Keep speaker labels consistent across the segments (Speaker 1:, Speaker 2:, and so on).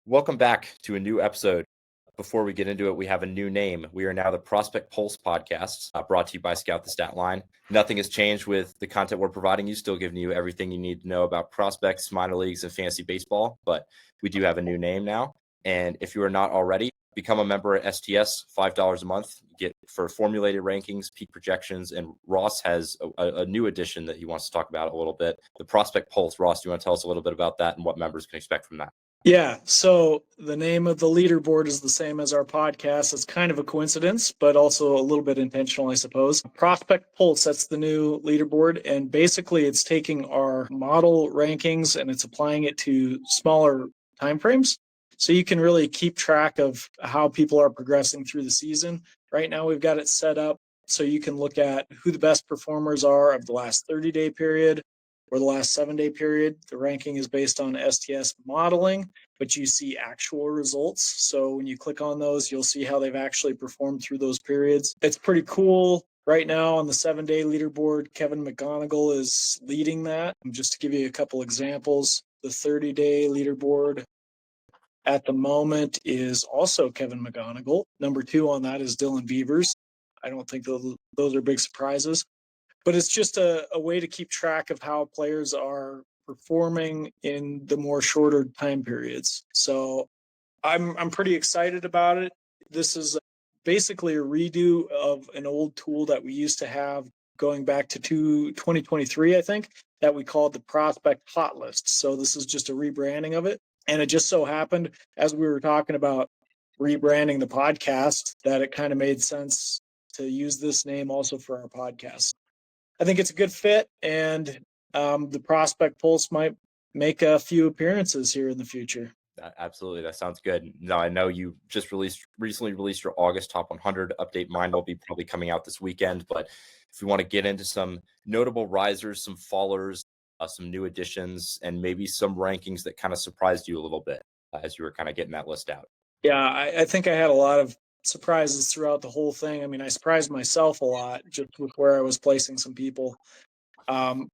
Speaker 1: Welcome back to a new episode. Before we get into it, we have a new name. We are now the Prospect Pulse podcast, brought to you by Scout the Stat Line. Nothing has changed with the content we're providing you, still giving you everything you need to know about prospects, minor leagues, and fantasy baseball. But we do have a new name now. And if you are not already, become a member at STS, $5 a month. You get for formulated rankings, peak projections, and Ross has a new addition that he wants to talk about a little bit, the Prospect Pulse. Ross, do you want to tell us a little bit about that and what members can expect from that?
Speaker 2: Yeah, so the name of the leaderboard is the same as our podcast. It's kind of a coincidence, but also a little bit intentional, I suppose. Prospect Pulse, that's the new leaderboard. And basically, it's taking our model rankings and it's applying it to smaller timeframes. So you can really keep track of how people are progressing through the season. Right now, we've got it set up so you can look at who the best performers are of the last 30-day period or the last 7-day period. The ranking is based on STS modeling, but you see actual results. So when you click on those, you'll see how they've actually performed through those periods. It's pretty cool. Right now on the 7-day leaderboard, Kevin McGonigal is leading that. Just to give you a couple examples, the 30-day leaderboard at the moment is also Kevin McGonigal. Number 2 on that is Dylan Beavers. I don't think those are big surprises. But it's just a way to keep track of how players are performing in the more shorter time periods. So I'm pretty excited about it. This is basically a redo of an old tool that we used to have going back to 2023, I think, that we called the Prospect Hot List. So this is just a rebranding of it. And it just so happened, as we were talking about rebranding the podcast, that it kind of made sense to use this name also for our podcast. I think it's a good fit, and the Prospect Pulse might make a few appearances here in the future.
Speaker 1: Absolutely, that sounds good. Now I know you just recently released your August top 100 update. Mine will be probably coming out this weekend, but if you want to get into some notable risers, some fallers, some new additions, and maybe some rankings that kind of surprised you a little bit as you were kind of getting that list out.
Speaker 2: Yeah, I think I had a lot of surprises throughout the whole thing. I mean, I surprised myself a lot just with where I was placing some people.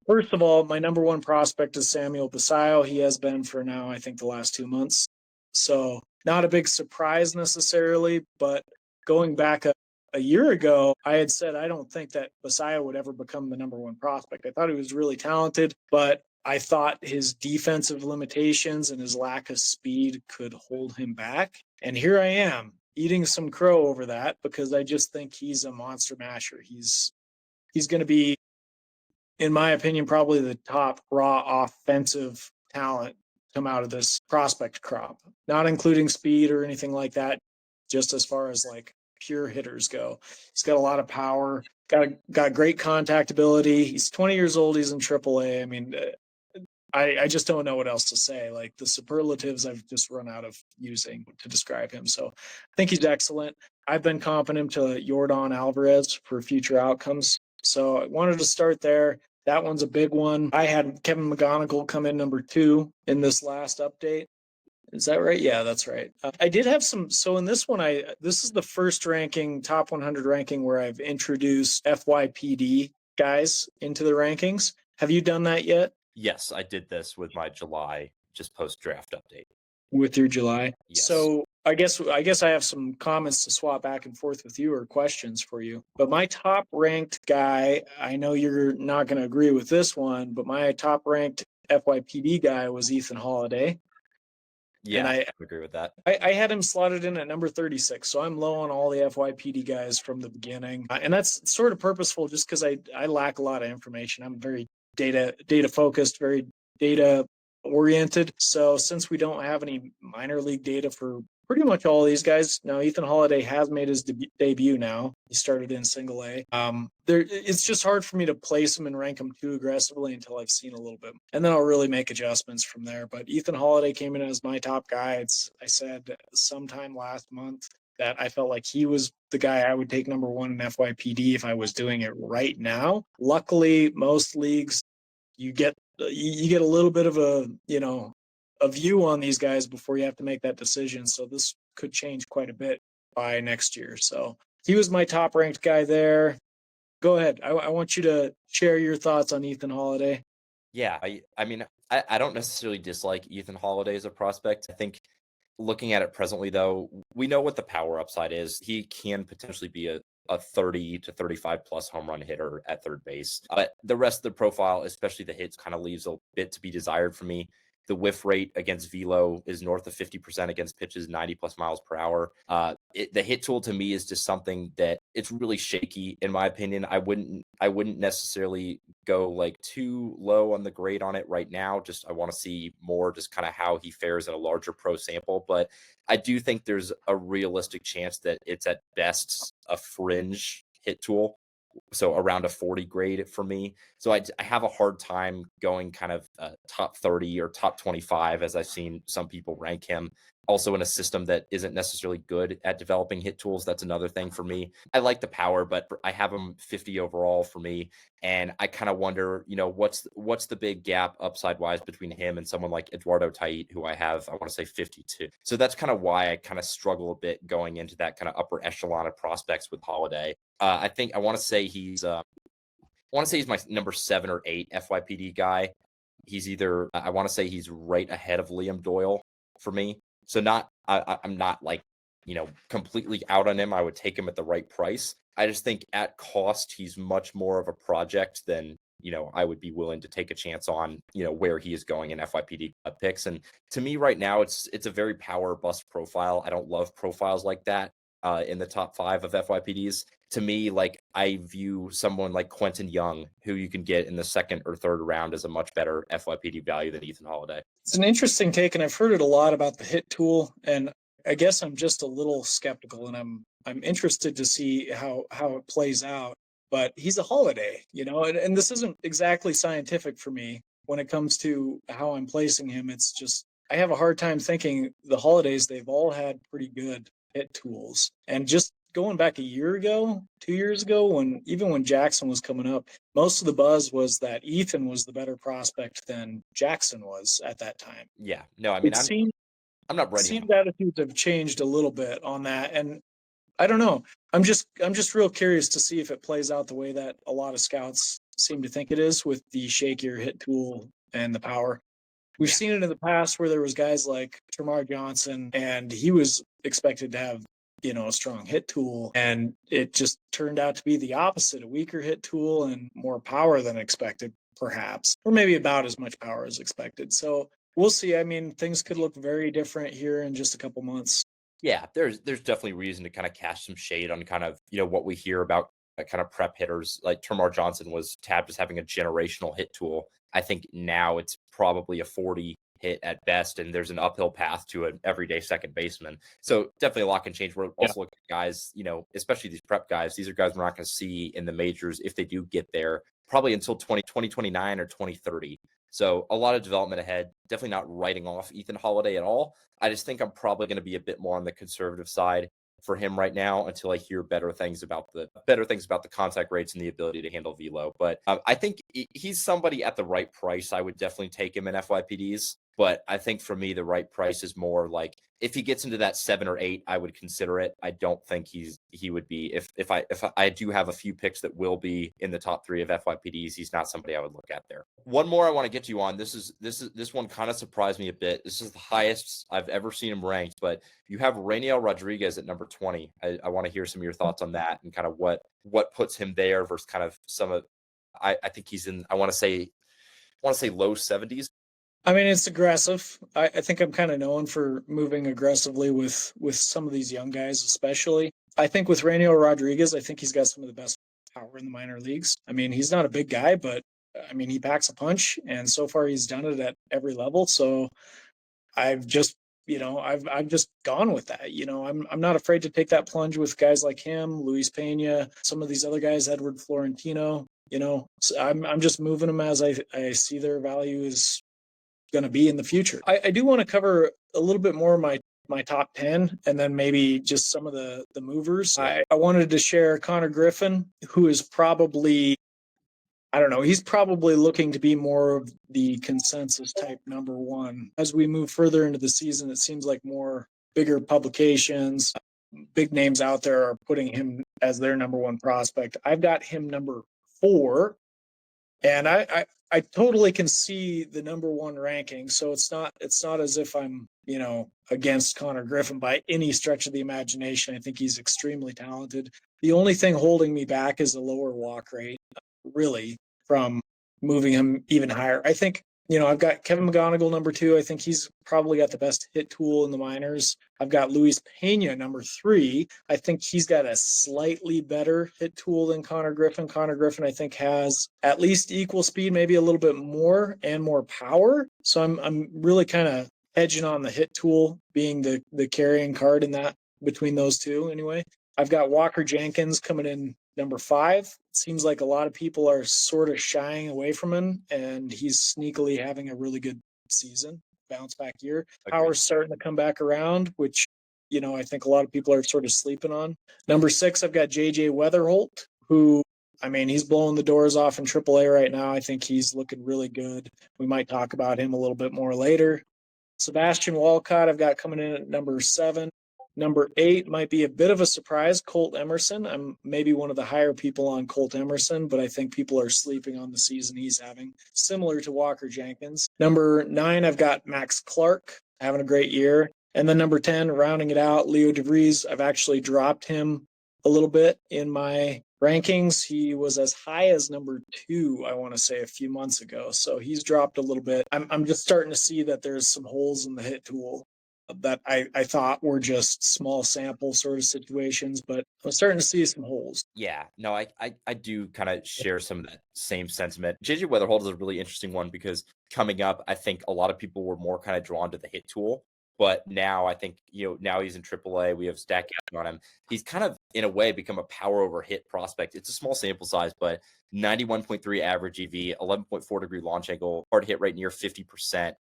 Speaker 2: First of all, my number one prospect is Samuel Basayo. He has been for now, I think, the last 2 months. So not a big surprise necessarily, but going back a year ago, I had said I don't think that Basayo would ever become the number one prospect. I thought he was really talented, but I thought his defensive limitations and his lack of speed could hold him back. And here I am eating some crow over that because I just think he's a monster masher. He's going to be, in my opinion, probably the top raw offensive talent come out of this prospect crop, not including speed or anything like that, just as far as like pure hitters go. He's got a lot of power, got great contact ability. He's 20 years old. He's in AAA. I mean, I just don't know what else to say. Like the superlatives I've just run out of using to describe him. So I think he's excellent. I've been comping him to Jordan Alvarez for future outcomes. So I wanted to start there. That one's a big one. I had Kevin McGonigal come in number 2 in this last update. Is that right? Yeah, that's right. I did have some. So in this one, this is the first ranking, top 100 ranking, where I've introduced FYPD guys into the rankings. Have you done that yet?
Speaker 1: Yes, I did this with my July just post draft update.
Speaker 2: With your July.
Speaker 1: Yes.
Speaker 2: So I guess I have some comments to swap back and forth with you or questions for you. But my top ranked guy, I know you're not going to agree with this one, but my top ranked FYPD guy was Ethan Holiday.
Speaker 1: Yeah,
Speaker 2: and
Speaker 1: I agree with that.
Speaker 2: I had him slotted in at number 36. So I'm low on all the FYPD guys from the beginning. And that's sort of purposeful just because I lack a lot of information. I'm very data focused, very data oriented. So since we don't have any minor league data for pretty much all of these guys, now Ethan Holiday has made his debut now. He started in single A. It's just hard for me to place him and rank him too aggressively until I've seen a little bit. And then I'll really make adjustments from there. But Ethan Holiday came in as my top guy. I said sometime last month that I felt like he was the guy I would take number 1 in FYPD if I was doing it right now. Luckily, most leagues, you get a little bit of a view on these guys before you have to make that decision. So this could change quite a bit by next year. So he was my top ranked guy there. Go ahead. I want you to share your thoughts on Ethan Holiday.
Speaker 1: Yeah, I mean, I don't necessarily dislike Ethan Holiday as a prospect. I think looking at it presently, though, we know what the power upside is. He can potentially be a 30 to 35 plus home run hitter at third base. But the rest of the profile, especially the hits, kind of leaves a bit to be desired for me. The whiff rate against velo is north of 50% against pitches 90 plus miles per hour. The hit tool to me is just something that it's really shaky in my opinion. I wouldn't necessarily go like too low on the grade on it right now. Just I want to see more just kind of how he fares in a larger pro sample. But I do think there's a realistic chance that it's at best a fringe hit tool, so around a 40 grade for me. So I have a hard time going kind of top 30 or top 25 as I've seen some people rank him. Also in a system that isn't necessarily good at developing hit tools. That's another thing for me. I like the power, but I have him 50 overall for me. And I kind of wonder, what's the big gap upside wise between him and someone like Eduardo Tait, who I want to say 52. So that's kind of why I kind of struggle a bit going into that kind of upper echelon of prospects with Holiday. I want to say he's my number 7 or 8 FYPD guy. He's either I want to say he's right ahead of Liam Doyle for me. So I'm not like completely out on him. I would take him at the right price. I just think at cost he's much more of a project than I would be willing to take a chance on where he is going in FYPD picks. And to me right now it's a very power bust profile. I don't love profiles like that in the top 5 of FYPDs. To me, like I view someone like Quentin Young, who you can get in the 2nd or 3rd round, as a much better FYPD value than Ethan Holiday.
Speaker 2: It's an interesting take, and I've heard it a lot about the hit tool, and I guess I'm just a little skeptical, and I'm interested to see how it plays out. But he's a Holiday, and this isn't exactly scientific for me when it comes to how I'm placing him. It's just I have a hard time thinking the Holidays, they've all had pretty good hit tools. And just going back a year ago, 2 years ago, when Jackson was coming up, most of the buzz was that Ethan was the better prospect than Jackson was at that time.
Speaker 1: Yeah, no, I mean, I'm not ready.
Speaker 2: Seems attitudes have changed a little bit on that, and I don't know. I'm just real curious to see if it plays out the way that a lot of scouts seem to think it is, with the shakier hit tool and the power. We've seen it in the past where there was guys like Termarr Johnson, and he was expected to have a strong hit tool, and it just turned out to be the opposite, a weaker hit tool and more power than expected, perhaps, or maybe about as much power as expected. So we'll see. I mean, things could look very different here in just a couple months.
Speaker 1: Yeah, there's definitely reason to kind of cast some shade on kind of what we hear about kind of prep hitters. Like Termarr Johnson was tabbed as having a generational hit tool. I think now it's probably a 40 hit at best, and there's an uphill path to an everyday second baseman. So definitely a lot can change. We're also looking at guys, especially these prep guys. These are guys we're not going to see in the majors if they do get there, probably until 2029 or 2030. So a lot of development ahead. Definitely not writing off Ethan Holiday at all. I just think I'm probably going to be a bit more on the conservative side for him right now until I hear better things about the contact rates and the ability to handle velo. But I think he's somebody at the right price. I would definitely take him in FYPDs. But I think for me, the right price is more like if he gets into that 7 or 8, I would consider it. I don't think he would be if I do have a few picks that will be in the top 3 of FYPDs. He's not somebody I would look at there. One more I want to get you on. This one kind of surprised me a bit. This is the highest I've ever seen him ranked, but you have Rainiel Rodriguez at number 20. I want to hear some of your thoughts on that and kind of what puts him there versus kind of some of. I think he's in. I want to say low 70s.
Speaker 2: I mean, it's aggressive. I think I'm kind of known for moving aggressively with some of these young guys, especially. I think with Rainiel Rodriguez, I think he's got some of the best power in the minor leagues. I mean, he's not a big guy, but I mean, he packs a punch, and so far he's done it at every level. So I've just gone with that. I'm not afraid to take that plunge with guys like him, Luis Pena, some of these other guys, Edward Florentino. So I'm just moving them as I see their value is going to be in the future. I do want to cover a little bit more of my top 10 and then maybe just some of the movers. I wanted to share Connor Griffin, who is probably, I don't know, he's probably looking to be more of the consensus type number 1. As we move further into the season, it seems like more bigger publications, big names out there are putting him as their number 1 prospect. I've got him number 4. And I totally can see the number 1 ranking. So it's not as if I'm against Connor Griffin by any stretch of the imagination. I think he's extremely talented. The only thing holding me back is the lower walk rate, really, from moving him even higher. I think, I've got Kevin McGonigal, number 2. I think he's probably got the best hit tool in the minors. I've got Luis Pena, number 3. I think he's got a slightly better hit tool than Connor Griffin. Connor Griffin, I think, has at least equal speed, maybe a little bit more, and more power. So I'm really kind of hedging on the hit tool being the carrying card in that, between those two anyway. I've got Walker Jenkins coming in number 5. It seems like a lot of people are sort of shying away from him, and he's sneakily having a really good season, bounce back year. Power's starting to come back around, which, I think a lot of people are sort of sleeping on. Number 6, I've got JJ Weatherholt, who, he's blowing the doors off in AAA right now. I think he's looking really good. We might talk about him a little bit more later. Sebastian Walcott, I've got coming in at number 7. Number 8 might be a bit of a surprise, Colt Emerson. I'm maybe one of the higher people on Colt Emerson, but I think people are sleeping on the season he's having, similar to Walker Jenkins. Number 9, I've got Max Clark, having a great year. And then number 10, rounding it out, Leo DeVries. I've actually dropped him a little bit in my rankings. He was as high as number 2, I want to say, a few months ago. So he's dropped a little bit. I'm just starting to see that there's some holes in the hit tool that I thought were just small sample sort of situations, but I'm starting to see some holes.
Speaker 1: Yeah, no, I do kind of share some of that same sentiment. JJ Weatherholt is a really interesting one because coming up, I think a lot of people were more kind of drawn to the hit tool. But now I think, now he's in AAA. We have stat on him. He's kind of, in a way, become a power over hit prospect. It's a small sample size, but 91.3 average EV, 11.4 degree launch angle, hard hit rate near 50%.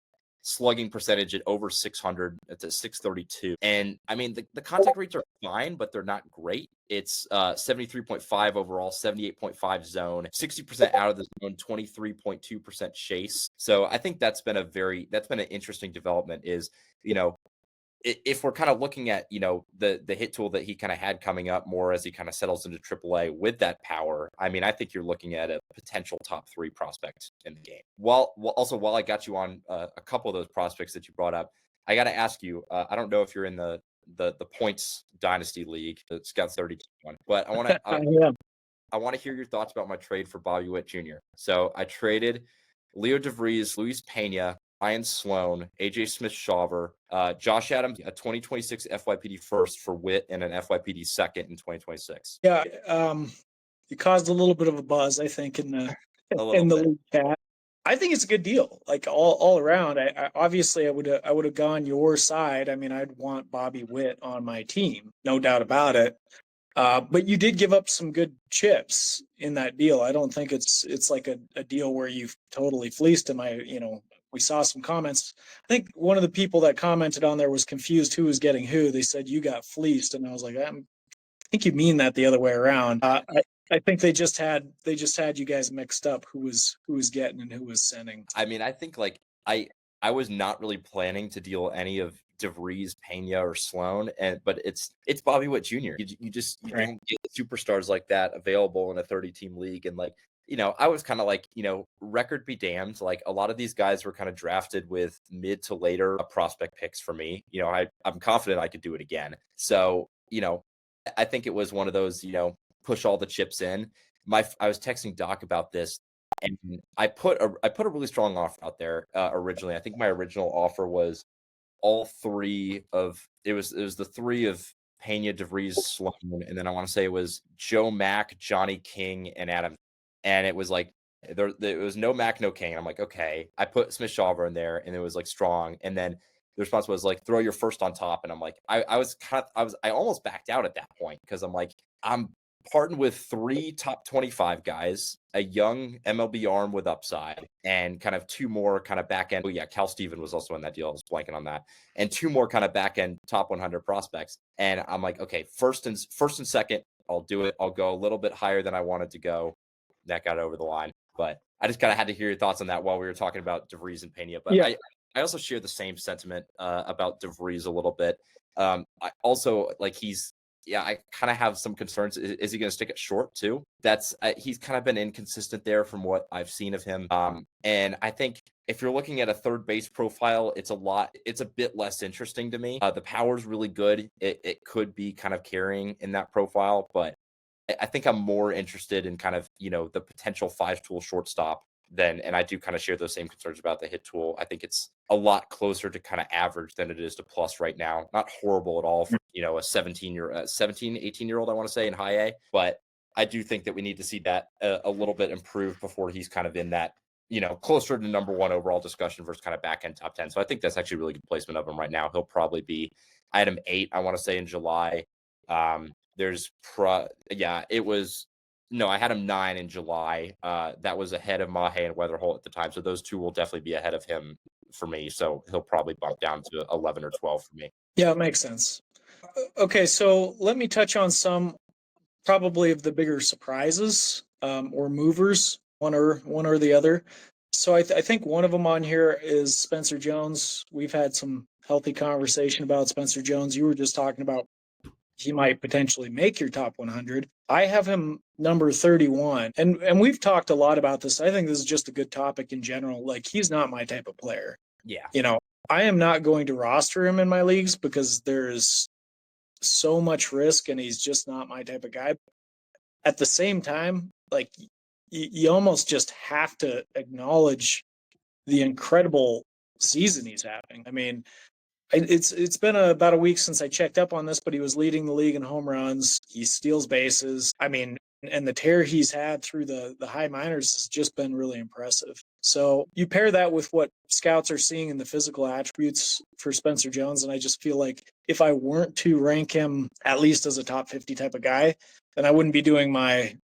Speaker 1: Slugging percentage at over 600. It's at 632. And the contact rates are fine, but they're not great. It's 73.5 overall, 78.5 zone, 60% out of the zone, 23.2% chase. So I think that's been an interesting development is, if we're kind of looking at, the hit tool that he kind of had coming up more as he kind of settles into AAA with that power, I think you're looking at a potential top 3 prospect in the game. While I got you on a couple of those prospects that you brought up, I got to ask you, I don't know if you're in the points dynasty league, the Scout 32 one, but I want to I want to hear your thoughts about my trade for Bobby Witt Jr. So I traded Leo DeVries, Luis Pena, Ryan Sloan, AJ Smith-Shawver, Josh Adams, a 2026 FYPD first for Witt and an FYPD second in 2026.
Speaker 2: Yeah, it caused a little bit of a buzz, I think, in the league chat. I think it's a good deal, like all around. I obviously I would have gone your side. I'd want Bobby Witt on my team, no doubt about it. But you did give up some good chips in that deal. I don't think it's like a deal where you've totally fleeced him. We saw some comments. I think one of the people that commented on there was confused who was getting who. They said you got fleeced, and I was like, I think you mean that the other way around. I think they just had you guys mixed up who was getting and who was sending.
Speaker 1: I think I was not really planning to deal any of DeVries, Pena, or Sloan, but it's Bobby Witt Jr. You don't get superstars like that available in a 30-team league, and I was kind of like, record be damned. Like a lot of these guys were kind of drafted with mid to later prospect picks for me. I'm confident I could do it again. So, I think it was one of those, push all the chips in. I was texting Doc about this, and I put a really strong offer out there originally. I think my original offer was all 3 of it was the 3 of Pena, DeVries, Sloan, and then I want to say it was Joe Mack, Johnny King, and Adam. And it was like there was no Mac, no King. I'm like, okay. I put Smith-Shawver in there, and it was like strong. And then the response was like, throw your first on top. And I'm like, I almost backed out at that point because I'm like, I'm partnered with 3 top 25 guys, a young MLB arm with upside, and kind of 2 more kind of back end. Oh yeah, Cal Steven was also in that deal. I was blanking on that, and 2 more kind of back end top 100 prospects. And I'm like, okay, first and second, I'll do it. I'll go a little bit higher than I wanted to go. That got over the line, but I just kind of had to hear your thoughts on that while we were talking about DeVries and Pena. But yeah. I also share the same sentiment about DeVries a little bit. I also like he's yeah, I kind of have some concerns. Is he going to stick it short too? That's he's kind of been inconsistent there from what I've seen of him. And I think if you're looking at a third base profile, it's a bit less interesting to me. The power's really good. It could be kind of carrying in that profile, but I think I'm more interested in kind of, the potential 5-tool shortstop and I do kind of share those same concerns about the hit tool. I think it's a lot closer to kind of average than it is to plus right now. Not horrible at all for, a 18-year-old, I want to say, in high A, but I do think that we need to see that a little bit improved before he's kind of in that, closer to number one overall discussion versus kind of back end top 10. So I think that's actually a really good placement of him right now. He'll probably be item 8, I want to say, in July. It was no, I had him 9 in July. That was ahead of Mahe and Weatherholt at the time. So those two will definitely be ahead of him for me. So he'll probably bump down to 11 or 12 for me.
Speaker 2: Yeah, it makes sense. Okay, so let me touch on some probably of the bigger surprises or movers, one or the other. So I think one of them on here is Spencer Jones. We've had some healthy conversation about Spencer Jones. You were just talking about he might potentially make your top 100. I have him number 31. And we've talked a lot about this. I think this is just a good topic in general. Like, he's not my type of player.
Speaker 1: Yeah.
Speaker 2: I am not going to roster him in my leagues because there's so much risk and he's just not my type of guy. At the same time, like, you almost just have to acknowledge the incredible season he's having. I mean, it's been about a week since I checked up on this, but he was leading the league in home runs. He steals bases. I mean, and the tear he's had through the high minors has just been really impressive. So you pair that with what scouts are seeing in the physical attributes for Spencer Jones, and I just feel like if I weren't to rank him at least as a top 50 type of guy, then I wouldn't be doing my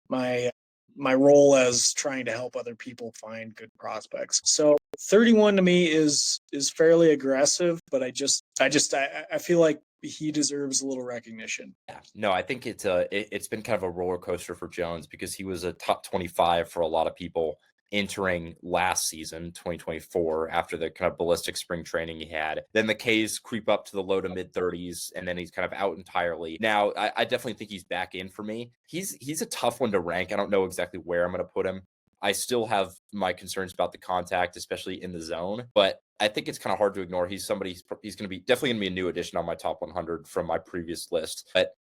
Speaker 2: role as trying to help other people find good prospects. So 31 to me is fairly aggressive, but I feel like he deserves a little recognition.
Speaker 1: Yeah, no, I think it's been kind of a roller coaster for Jones because he was a top 25 for a lot of people entering last season, 2024, after the kind of ballistic spring training he had. Then the K's creep up to the low to mid 30s, and then he's kind of out entirely. Now, I definitely think he's back in for me. He's a tough one to rank. I don't know exactly where I'm going to put him. I still have my concerns about the contact, especially in the zone, but I think it's kind of hard to ignore. He's going to be definitely going to be a new addition on my top 100 from my previous list. But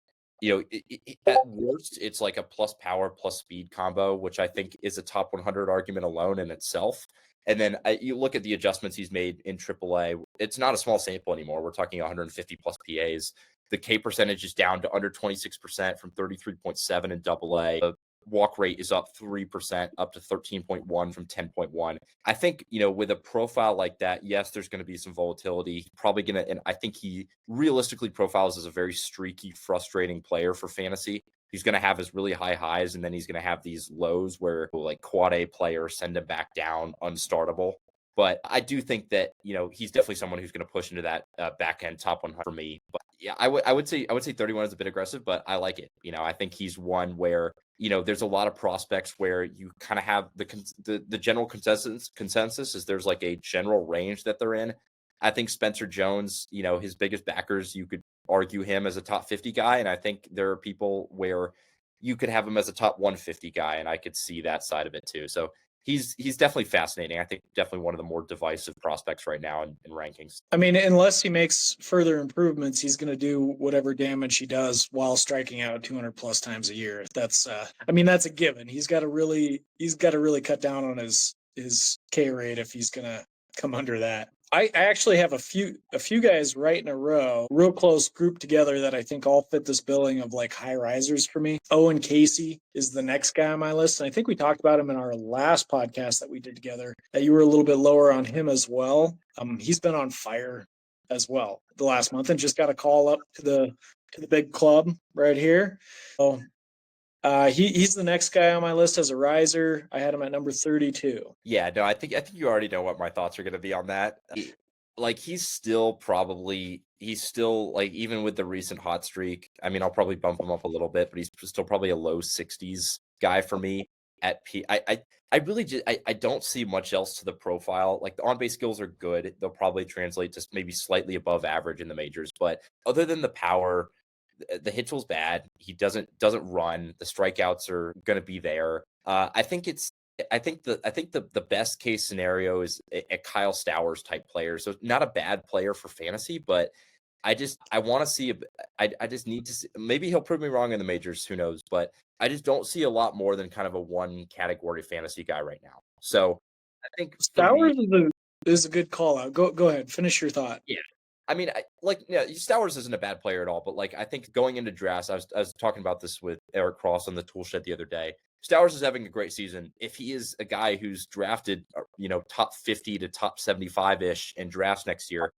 Speaker 1: at worst, it's like a plus power plus speed combo, which I think is a top 100 argument alone in itself. And then you look at the adjustments he's made in AAA. It's not a small sample anymore. We're talking 150 plus PAs. The K percentage is down to under 26% from 33.7 in AA. The walk rate is up 3%, up to 13.1 from 10.1. I think, with a profile like that, yes, there's going to be some volatility. And I think he realistically profiles as a very streaky, frustrating player for fantasy. He's going to have his really high highs, and then he's going to have these lows where like quad A players send him back down unstartable. But I do think that, he's definitely someone who's going to push into that back end top 100 for me. But yeah, I would say 31 is a bit aggressive, but I like it. I think he's one where, there's a lot of prospects where you kind of have the general consensus is there's like a general range that they're in. I think Spencer Jones, his biggest backers, you could argue him as a top 50 guy. And I think there are people where you could have him as a top 150 guy. And I could see that side of it too. So he's definitely fascinating. I think definitely one of the more divisive prospects right now in rankings.
Speaker 2: I mean, unless he makes further improvements, he's going to do whatever damage he does while striking out 200 plus times a year. That's a given. He's got to really cut down on his K rate if he's going to come under that. I actually have a few guys right in a row, real close grouped together that I think all fit this billing of like high risers for me. Owen Casey is the next guy on my list. And I think we talked about him in our last podcast that we did together, that you were a little bit lower on him as well. He's been on fire as well the last month and just got a call up to the big club right here. So he's the next guy on my list as a riser. I had him at number 32.
Speaker 1: Yeah, no, I think you already know what my thoughts are going to be on that. Like he's still like, even with the recent hot streak, I mean, I'll probably bump him up a little bit, but he's still probably a low 60s guy for me at P. I really just I don't see much else to the profile. Like the on-base skills are good. They'll probably translate to maybe slightly above average in the majors, but other than the power, the hit tool's bad. He doesn't run. The strikeouts are going to be there. I think the best case scenario is a Kyle Stowers type player. So not a bad player for fantasy, but I want to see. I just need to see. Maybe he'll prove me wrong in the majors. Who knows? But I just don't see a lot more than kind of a one category fantasy guy right now. So I think for me,
Speaker 2: Stowers is a good call out. Go ahead, finish your thought.
Speaker 1: yeah. I mean, Stowers isn't a bad player at all, but like I think going into drafts, I was talking about this with Eric Cross on the tool shed the other day. Stowers is having a great season. If he is a guy who's drafted, top 50 to top 75 ish in drafts next year,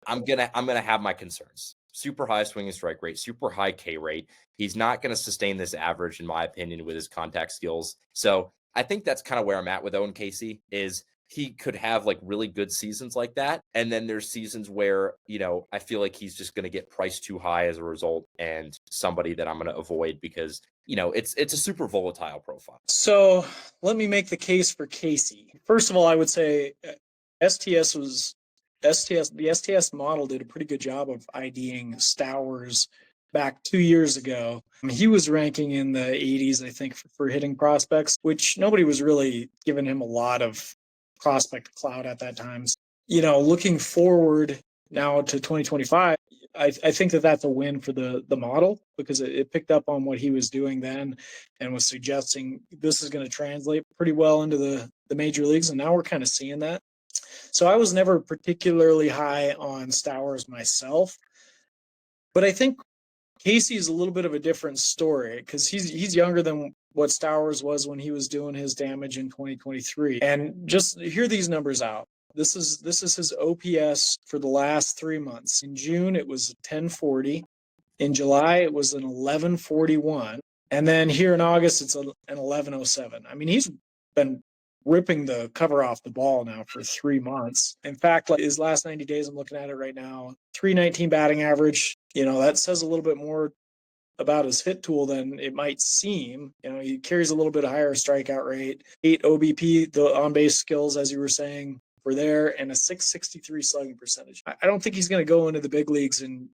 Speaker 1: I'm gonna have my concerns. Super high swinging strike rate, super high K rate. He's not gonna sustain this average, in my opinion, with his contact skills. So I think that's kind of where I'm at with Owen Casey. Is he could have like really good seasons like that, and then there's seasons where I feel like he's just gonna get priced too high as a result, and somebody that I'm gonna avoid because it's a super volatile profile.
Speaker 2: So let me make the case for Casey. First of all, I would say STS the STS model did a pretty good job of IDing Stowers back 2 years ago. He was ranking in the 80s, I think, for hitting prospects, which nobody was really giving him a lot of prospect clout at that time. Looking forward now to 2025, I think that's a win for the model because it picked up on what he was doing then and was suggesting this is going to translate pretty well into the major leagues. And now we're kind of seeing that. So I was never particularly high on Stowers myself, but I think Casey is a little bit of a different story because he's younger than what Stowers was when he was doing his damage in 2023. And just hear these numbers out. This is his OPS for the last 3 months. In June, it was 1040. In July, it was an 1141. And then here in August, it's an 1107. I mean, he's been ripping the cover off the ball now for 3 months. In fact, like his last 90 days, I'm looking at it right now, 319 batting average. That says a little bit more about his hit tool than it might seem. He carries a little bit higher strikeout rate, 8 OBP, the on-base skills, as you were saying, were there, and a 663 slugging percentage. I don't think he's going to go into the big leagues and,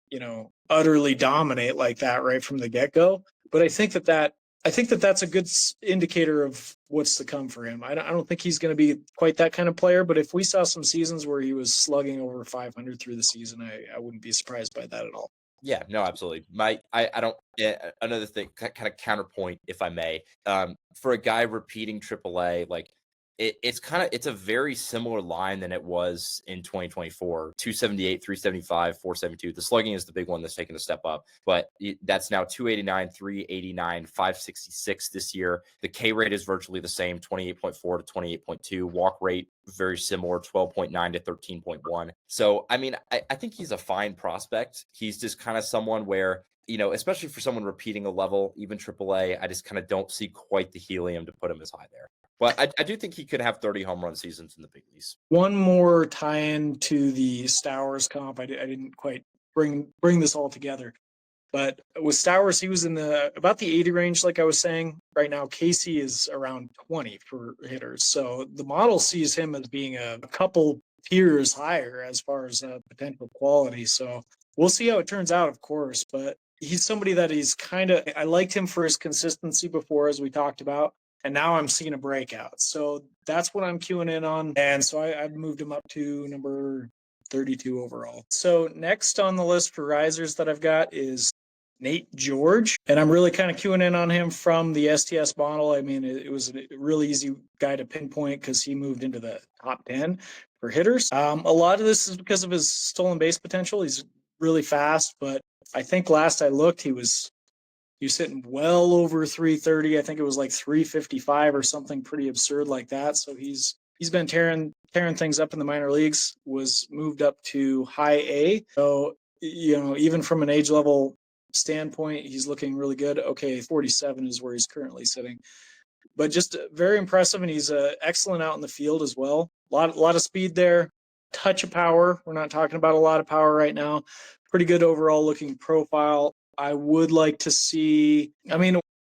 Speaker 2: utterly dominate like that right from the get-go. But I think that's a good indicator of what's to come for him. I don't think he's going to be quite that kind of player, but if we saw some seasons where he was slugging over 500 through the season, I wouldn't be surprised by that at all.
Speaker 1: Yeah, no, absolutely. Another thing, kind of counterpoint, if I may, for a guy repeating AAA, like it's a very similar line than it was in 2024, 278, 375, 472. The slugging is the big one that's taken a step up, but that's now 289, 389, 566 this year. The K rate is virtually the same, 28.4 to 28.2. Walk rate, very similar, 12.9 to 13.1. So, I mean, I think he's a fine prospect. He's just kind of someone where, especially for someone repeating a level, even AAA, I just kind of don't see quite the helium to put him as high there. But I do think he could have 30 home run seasons in the big leagues.
Speaker 2: One more tie-in to the Stowers comp. I didn't quite bring this all together. But with Stowers, he was in about the 80 range, like I was saying. Right now, Casey is around 20 for hitters. So the model sees him as being a couple tiers higher as far as potential quality. So we'll see how it turns out, of course. But he's somebody that I liked him for his consistency before, as we talked about. And now I'm seeing a breakout. So that's what I'm queuing in on. And so I've moved him up to number 32 overall. So next on the list for risers that I've got is Nate George. And I'm really kind of queuing in on him from the STS model. I mean, it was a really easy guy to pinpoint because he moved into the top 10 for hitters. A lot of this is because of his stolen base potential. He's really fast, but I think last I looked, he was hitting well over 330. I think it was like 355 or something pretty absurd like that. So he's been tearing things up in the minor leagues, was moved up to high A. So, even from an age level standpoint, he's looking really good. Okay, 47 is where he's currently sitting. But just very impressive, and he's excellent out in the field as well. A lot of speed there, touch of power. We're not talking about a lot of power right now. Pretty good overall looking profile. I would like to see,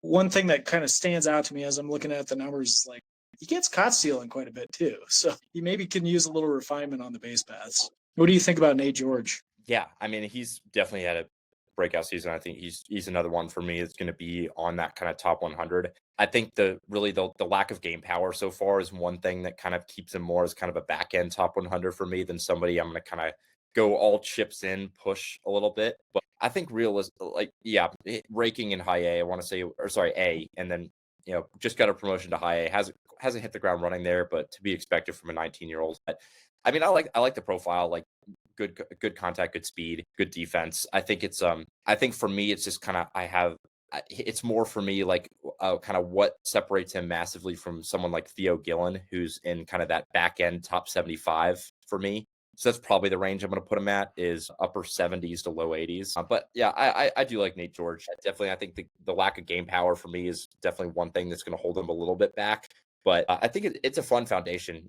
Speaker 2: one thing that kind of stands out to me as I'm looking at the numbers, like he gets caught stealing quite a bit too. So he maybe can use a little refinement on the base paths. What do you think about Nate George?
Speaker 1: Yeah, I mean, he's definitely had a breakout season. I think he's another one for me. It's going to be on that kind of top 100. I think the lack of game power so far is one thing that kind of keeps him more as kind of a back end top 100 for me than somebody I'm going to kind of go all chips in, push a little bit. But I think raking in high A, I want to say, or sorry, A, and then, just got a promotion to high A, hasn't hit the ground running there, but to be expected from a 19-year-old. But I mean, I like the profile, like good contact, good speed, good defense. I think I think for me, it's just kind of, it's more for me like kind of what separates him massively from someone like Theo Gillen, who's in kind of that back end top 75 for me. So that's probably the range I'm going to put him at, is upper 70s to low 80s. But yeah, I do like Nate George. Definitely, I think the lack of game power for me is definitely one thing that's going to hold him a little bit back. But I think it's a fun foundation.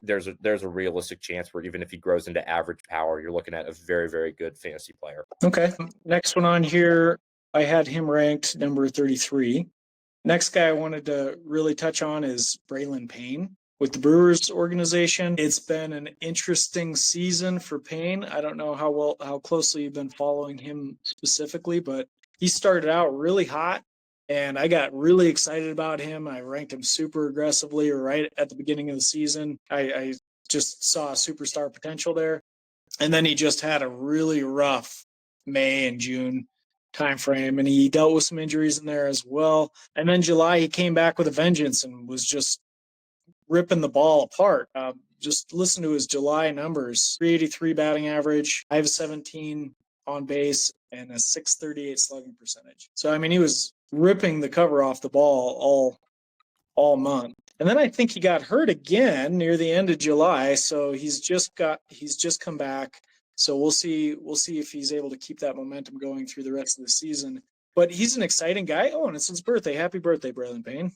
Speaker 1: There's a realistic chance where even if he grows into average power, you're looking at a very, very good fantasy player.
Speaker 2: Okay. Next one on here, I had him ranked number 33. Next guy I wanted to really touch on is Braylon Payne. With the Brewers organization, it's been an interesting season for Payne. I don't know how closely you've been following him specifically, but he started out really hot, and I got really excited about him. I ranked him super aggressively right at the beginning of the season. I just saw superstar potential there. And then he just had a really rough May and June timeframe, and he dealt with some injuries in there as well. And then July, he came back with a vengeance and was just ripping the ball apart. Just listen to his July numbers: 383 batting average, 517 on base, and a 638 slugging percentage. So I mean, he was ripping the cover off the ball all month. And then I think he got hurt again near the end of July, so he's just come back. So we'll see if he's able to keep that momentum going through the rest of the season. But he's an exciting guy. Oh, and it's his birthday. Happy birthday, Braylon Payne.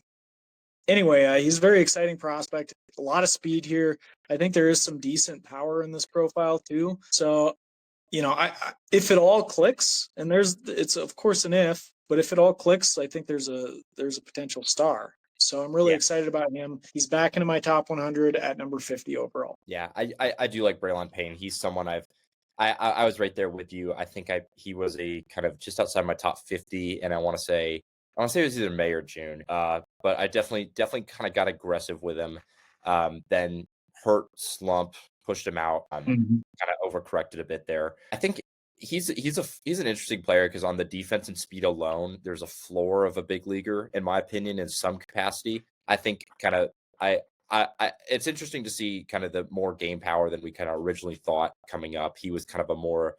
Speaker 2: Anyway, he's a very exciting prospect. A lot of speed here. I think there is some decent power in this profile too. So, if it all clicks, and it's of course an if, but if it all clicks, I think there's a potential star. So I'm really excited about him. He's back into my top 100 at number 50 overall.
Speaker 1: Yeah, I do like Braylon Payne. He's someone I was right there with you. I think he was a kind of just outside my top 50, and I want to say it was either May or June. But I definitely kind of got aggressive with him. Then hurt, slump, pushed him out. Kind of overcorrected a bit there. I think he's an interesting player because on the defense and speed alone, there's a floor of a big leaguer, in my opinion, in some capacity. I think kind of it's interesting to see kind of the more game power than we kind of originally thought coming up. He was kind of a more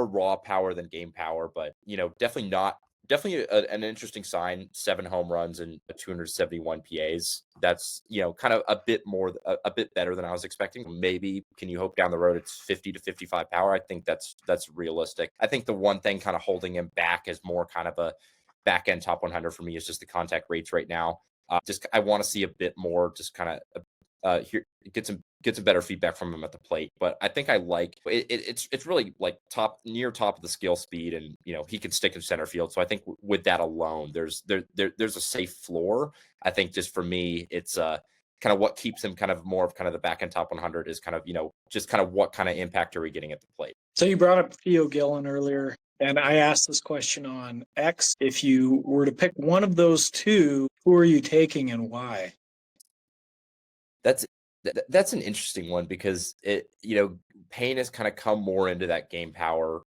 Speaker 1: raw power than game power, but definitely an interesting sign. 7 home runs and 271 PAs. That's kind of a bit better than I was expecting. Maybe can you hope down the road it's 50 to 55 power? I think that's realistic. I think the one thing kind of holding him back is more kind of a back end top 100 for me is just the contact rates right now. I want to see a bit more, just kind of get some better feedback from him at the plate. But I think I like it. It's really like near top of the skill speed, and he can stick in center field. So I think with that alone, there's a safe floor. I think just for me, it's kind of what keeps him kind of more of kind of the back end top 100 is kind of just kind of what kind of impact are we getting at the plate.
Speaker 2: So you brought up Theo Gillen earlier. And I asked this question on X. If you were to pick one of those two, who are you taking and why?
Speaker 1: That's an interesting one because Payne has kind of come more into that game power.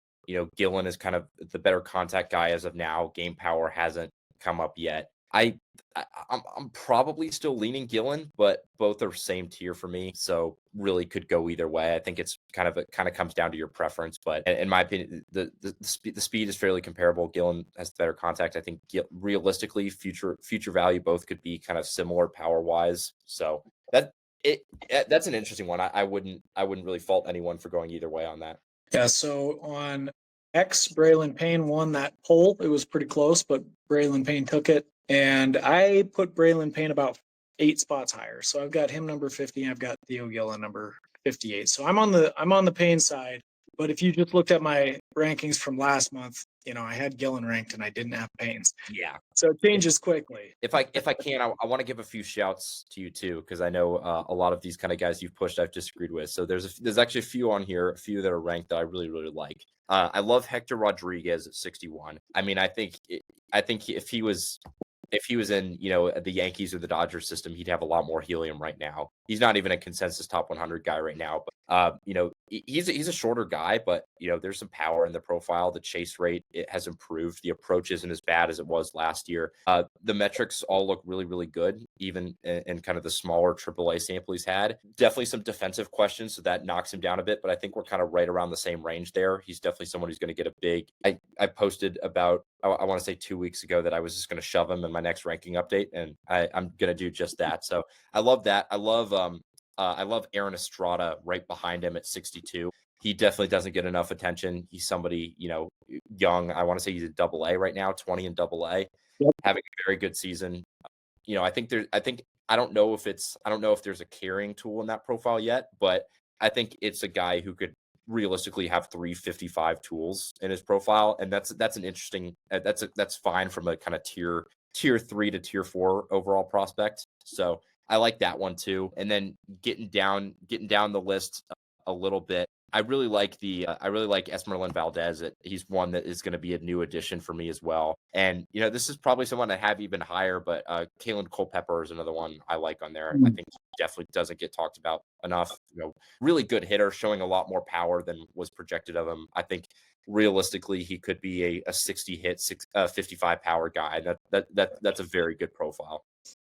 Speaker 1: Gillen is kind of the better contact guy as of now. Game power hasn't come up yet. I'm probably still leaning Gillen, but both are same tier for me. So really could go either way. I think it's kind of comes down to your preference. But in my opinion, the speed is fairly comparable. Gillen has better contact. I think realistically, future value both could be kind of similar power wise. So that's an interesting one. I wouldn't really fault anyone for going either way on that.
Speaker 2: Yeah. So on X, Braylon Payne won that poll. It was pretty close, but Braylon Payne took it. And I put Braylon Payne about 8 spots higher. So I've got him number 50, and I've got Theo Gillen number 58. So I'm on the Payne side. But if you just looked at my rankings from last month, I had Gillen ranked and I didn't have Payne's.
Speaker 1: Yeah.
Speaker 2: So it changes quickly.
Speaker 1: If I can, I want to give a few shouts to you too, because I know a lot of these kind of guys you've pushed I've disagreed with. So there's actually a few on here, a few that are ranked that I really really like. I love Hector Rodriguez at 61. I mean, I think if he was in, the Yankees or the Dodgers system, he'd have a lot more helium right now. He's not even a consensus top 100 guy right now, but he's a shorter guy, but there's some power in the profile. The chase rate, it has improved. The approach isn't as bad as it was last year. The metrics all look really, really good, even in kind of the smaller AAA sample he's had. Definitely some defensive questions, so that knocks him down a bit, but I think we're kind of right around the same range there. He's definitely someone who's going to get a big. I posted about, I want to say 2 weeks ago, that I was just going to shove him in my next ranking update, and I'm going to do just that. So I love that. I love Aaron Estrada right behind him at 62. He definitely doesn't get enough attention. He's somebody, young. I want to say he's a AA right now, 20 in AA,
Speaker 2: Yep.
Speaker 1: having a very good season. I don't know if there's a carrying tool in that profile yet, but I think it's a guy who could realistically have 355 tools in his profile, and that's an interesting. That's fine from a kind of tier 3 to tier 4 overall prospect. So I like that one too. And then getting down the list a little bit, I really like Esmeralyn Valdez. He's one that is going to be a new addition for me as well. And this is probably someone I have even higher, but Kalen Culpepper is another one I like on there. I think he definitely doesn't get talked about enough. Really good hitter, showing a lot more power than was projected of him. I think realistically he could be a 60 hit, 55 power guy. That's a very good profile.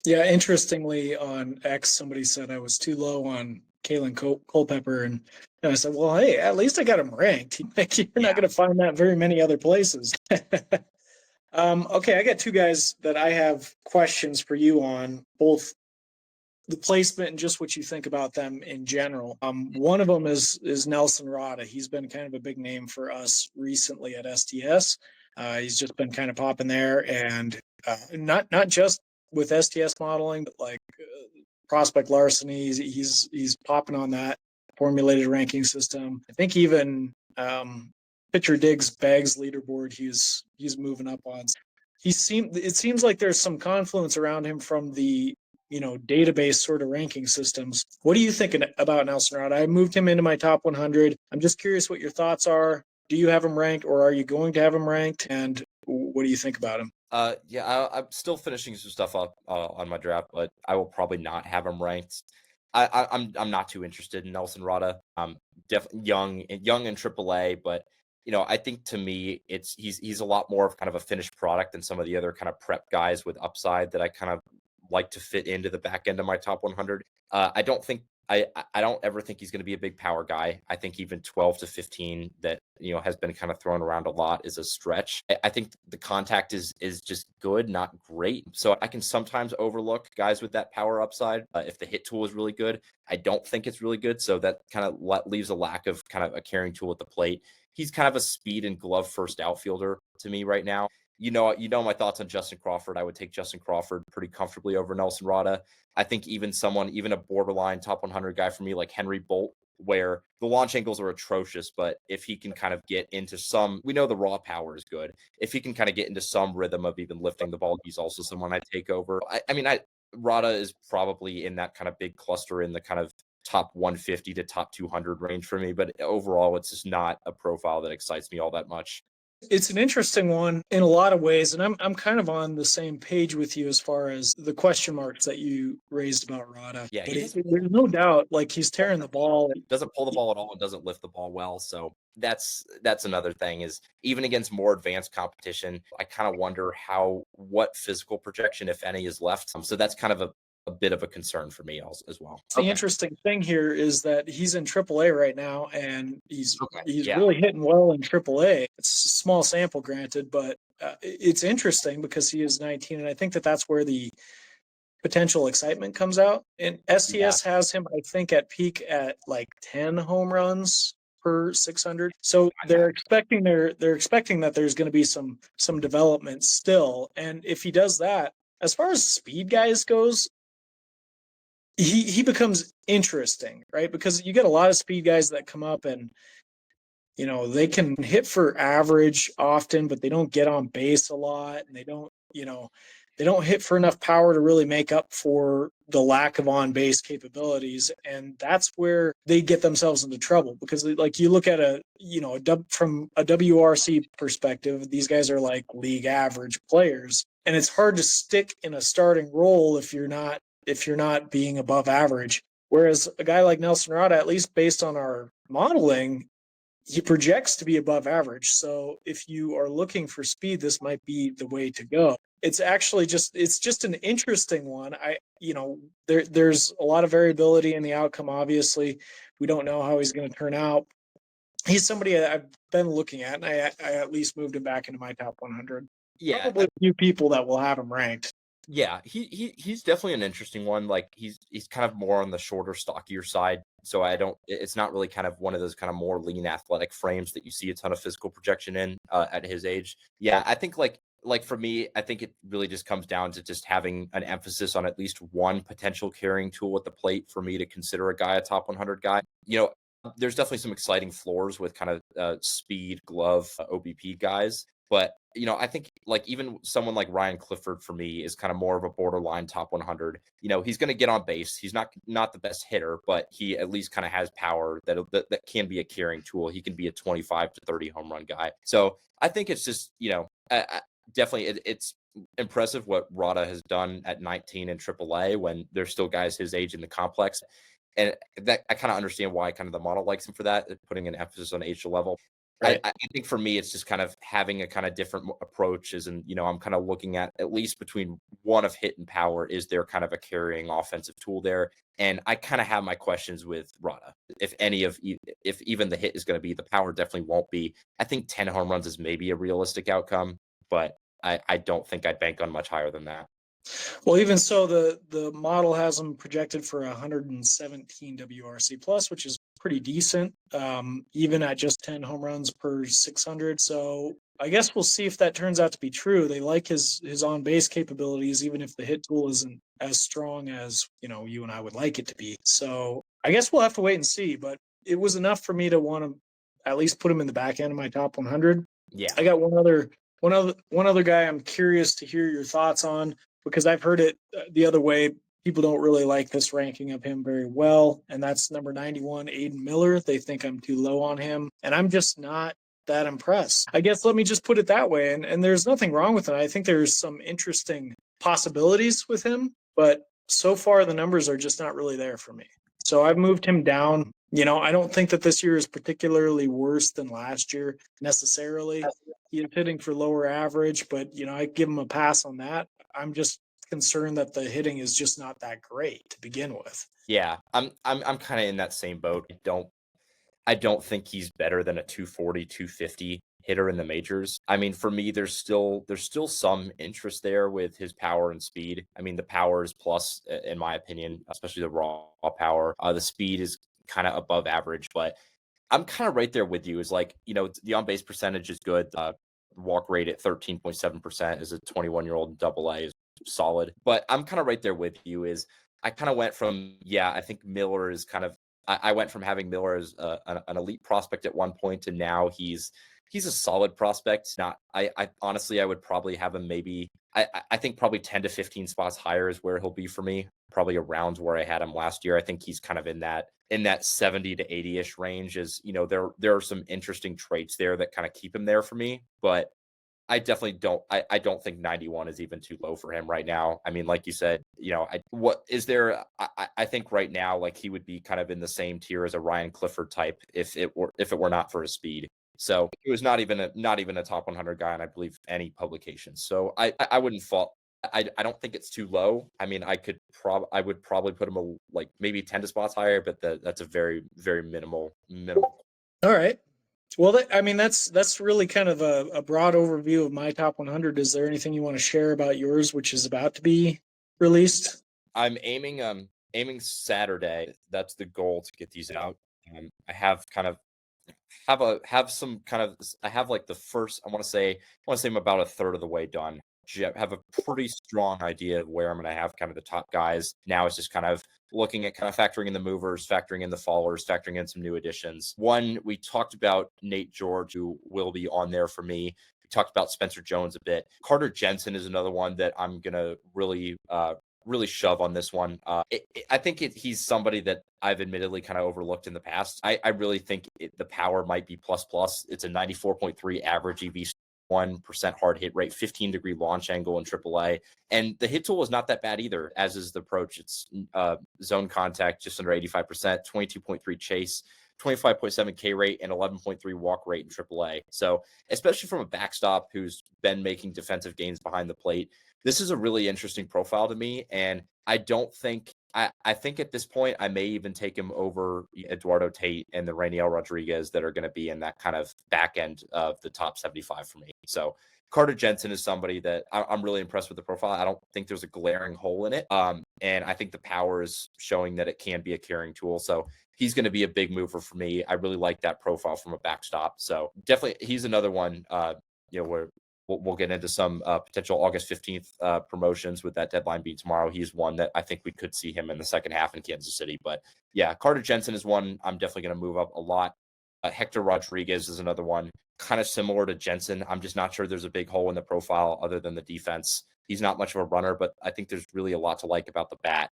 Speaker 2: Yeah, interestingly, on X, somebody said I was too low on Kalen Culpepper, and I said, well, hey, at least I got him ranked. You're not going to find that very many other places. Okay, I got two guys that I have questions for you on, both the placement and just what you think about them in general. One of them is Nelson Roda. He's been kind of a big name for us recently at STS. He's just been kind of popping there, and not just with STS modeling, but like prospect larceny, he's popping on that formulated ranking system. I think even Pitcher Diggs Bags leaderboard, he's moving up on. It seems like there's some confluence around him from the database sort of ranking systems. What are you thinking about Nelson Roda? I moved him into my top 100. I'm just curious what your thoughts are. Do you have him ranked, or are you going to have him ranked? And what do you think about him?
Speaker 1: I'm still finishing some stuff up on my draft, but I will probably not have him ranked. I'm not too interested in Nelson Roda. Definitely young in AAA, but I think to me he's a lot more of kind of a finished product than some of the other kind of prep guys with upside that I kind of like to fit into the back end of my top 100. I don't ever think he's going to be a big power guy. I think even 12 to 15 that has been kind of thrown around a lot is a stretch. I think the contact is just good, not great. So I can sometimes overlook guys with that power upside if the hit tool is really good. I don't think it's really good, so that kind of leaves a lack of kind of a carrying tool at the plate. He's kind of a speed and glove first outfielder to me right now. You know my thoughts on Justin Crawford. I would take Justin Crawford pretty comfortably over Nelson Roda. I think even a borderline top 100 guy for me, like Henry Bolt, where the launch angles are atrocious, but if he can kind of get into we know the raw power is good. If he can kind of get into some rhythm of even lifting the ball, he's also someone I'd take over. Roda is probably in that kind of big cluster in the kind of top 150 to top 200 range for me, but overall, it's just not a profile that excites me all that much.
Speaker 2: It's an interesting one in a lot of ways, and I'm kind of on the same page with you as far as the question marks that you raised about Roda.
Speaker 1: Yeah,
Speaker 2: there's no doubt, like, he's tearing the ball.
Speaker 1: He doesn't pull the ball at all and doesn't lift the ball well. So that's another thing, is even against more advanced competition, I kind of wonder what physical projection, if any, is left. So that's kind of a bit of a concern for me as well.
Speaker 2: The interesting thing here is that he's in AAA right now, and he's really hitting well in AAA. It's a small sample, granted, but it's interesting because he is 19, and I think that's where the potential excitement comes out. And STS has him, I think, at peak at like 10 home runs per 600. So they're expecting that there's going to be some development still, and if he does that, as far as speed guys goes, he becomes interesting, right? Because you get a lot of speed guys that come up and they can hit for average often, but they don't get on base a lot, and they don't hit for enough power to really make up for the lack of on base capabilities. And that's where they get themselves into trouble, because like you look at from a WRC perspective, these guys are like league average players. And it's hard to stick in a starting role if you're not being above average. Whereas a guy like Nelson Rada, at least based on our modeling, he projects to be above average. So if you are looking for speed, this might be the way to go. It's just an interesting one. There's a lot of variability in the outcome. Obviously, we don't know how he's going to turn out. He's somebody I've been looking at, and I at least moved him back into my top 100.
Speaker 1: Yeah,
Speaker 2: probably a few people that will have him ranked.
Speaker 1: Yeah, he's definitely an interesting one. Like he's kind of more on the shorter, stockier side. So it's not really kind of one of those kind of more lean athletic frames that you see a ton of physical projection in at his age. Yeah, I think like for me, I think it really just comes down to just having an emphasis on at least one potential carrying tool at the plate for me to consider a guy a top 100 guy. There's definitely some exciting floors with kind of speed, glove, OBP guys. But I think like even someone like Ryan Clifford for me is kind of more of a borderline top 100. He's going to get on base. He's not the best hitter, but he at least kind of has power that can be a carrying tool. He can be a 25 to 30 home run guy. So I think it's just definitely it's impressive what Roda has done at 19 in AAA when there's still guys his age in the complex. And that I kind of understand why kind of the model likes him for that, putting an emphasis on age to level.
Speaker 2: Right.
Speaker 1: I think for me, it's just kind of having a kind of different approaches. And, I'm kind of looking at least between one of hit and power, is there kind of a carrying offensive tool there? And I kind of have my questions with Roda. If even the hit is going to be, the power definitely won't be. I think 10 home runs is maybe a realistic outcome, but I don't think I'd bank on much higher than that.
Speaker 2: Well, even so, the model has them projected for 117 WRC plus, which is pretty decent, even at just 10 home runs per 600. So I guess we'll see if that turns out to be true. They like his on base capabilities, even if the hit tool isn't as strong as you and I would like it to be. So I guess we'll have to wait and see. But it was enough for me to want to at least put him in the back end of my top 100.
Speaker 1: Yeah,
Speaker 2: I got one other guy I'm curious to hear your thoughts on, because I've heard it the other way. People don't really like this ranking of him very well, and that's number 91, Aiden Miller. They think I'm too low on him, and I'm just not that impressed. I guess let me just put it that way, and there's nothing wrong with it. I think there's some interesting possibilities with him, but so far the numbers are just not really there for me. So I've moved him down. I don't think that this year is particularly worse than last year necessarily. He is hitting for lower average, but I give him a pass on that. I'm just concerned that the hitting is just not that great to begin with.
Speaker 1: yeah, I'm kind of in that same boat. I don't think he's better than a 240, 250 hitter in the majors. I mean, for me, there's still some interest there with his power and speed. I mean, the power is plus, in my opinion, especially the raw power. The speed is kind of above average, but I'm kind of right there with you. Is like, the on base percentage is good. Walk rate at 13.7% as a 21-year-old in Double A is solid. But I'm kind of right there with you. Is I kind of went from I think Miller is kind of. I went from having Miller as an elite prospect at one point to now he's a solid prospect. Not I honestly I would probably have him maybe I think probably 10 to 15 spots higher is where he'll be for me. Probably around where I had him last year. I think he's kind of in that 70 to 80-ish range. Is there are some interesting traits there that kind of keep him there for me, but I definitely don't. I don't think 91 is even too low for him right now. I mean, like you said, what is there? I think right now, like he would be kind of in the same tier as a Ryan Clifford type if it were not for his speed. So he was not even a top 100 guy in, I believe, any publication. So I wouldn't fault. I don't think it's too low. I mean, I would probably put him like maybe 10 spots higher, but that's a very, very minimal.
Speaker 2: All right. Well, that's really kind of a broad overview of my top 100. Is there anything you want to share about yours, which is about to be released?
Speaker 1: I'm aiming Saturday. That's the goal, to get these out. I have kind of have some kind of I have like the first. I want to say I'm about a third of the way done. have a pretty strong idea of where I'm going to have kind of the top guys. Now it's just kind of looking at kind of factoring in the movers, factoring in the fallers, factoring in some new additions. One, we talked about Nate George, who will be on there for me. We talked about Spencer Jones a bit. Carter Jensen is another one that I'm going to really shove on this one. I think he's somebody that I've admittedly kind of overlooked in the past. I really think the power might be plus plus. It's a 94.3 average EV, 1% hard hit rate, 15-degree launch angle in AAA. And the hit tool is not that bad either, as is the approach. It's zone contact just under 85%, 22.3 chase, 25.7 K rate, and 11.3 walk rate in AAA. So especially from a backstop who's been making defensive gains behind the plate, this is a really interesting profile to me. And I don't think, I think at this point, I may even take him over Eduardo Tate and the Rainiel Rodriguez that are going to be in that kind of back end of the top 75 for me. So Carter Jensen is somebody that I'm really impressed with the profile. I don't think there's a glaring hole in it. And I think the power is showing that it can be a carrying tool. So he's going to be a big mover for me. I really like that profile from a backstop. So definitely he's another one, where we'll get into some potential August 15th promotions with that deadline being tomorrow. He's one that I think we could see him in the second half in Kansas City. But yeah, Carter Jensen is one I'm definitely going to move up a lot. Hector Rodriguez is another one, kind of similar to Jensen. I'm just not sure there's a big hole in the profile other than the defense. He's not much of a runner, but I think there's really a lot to like about the bat.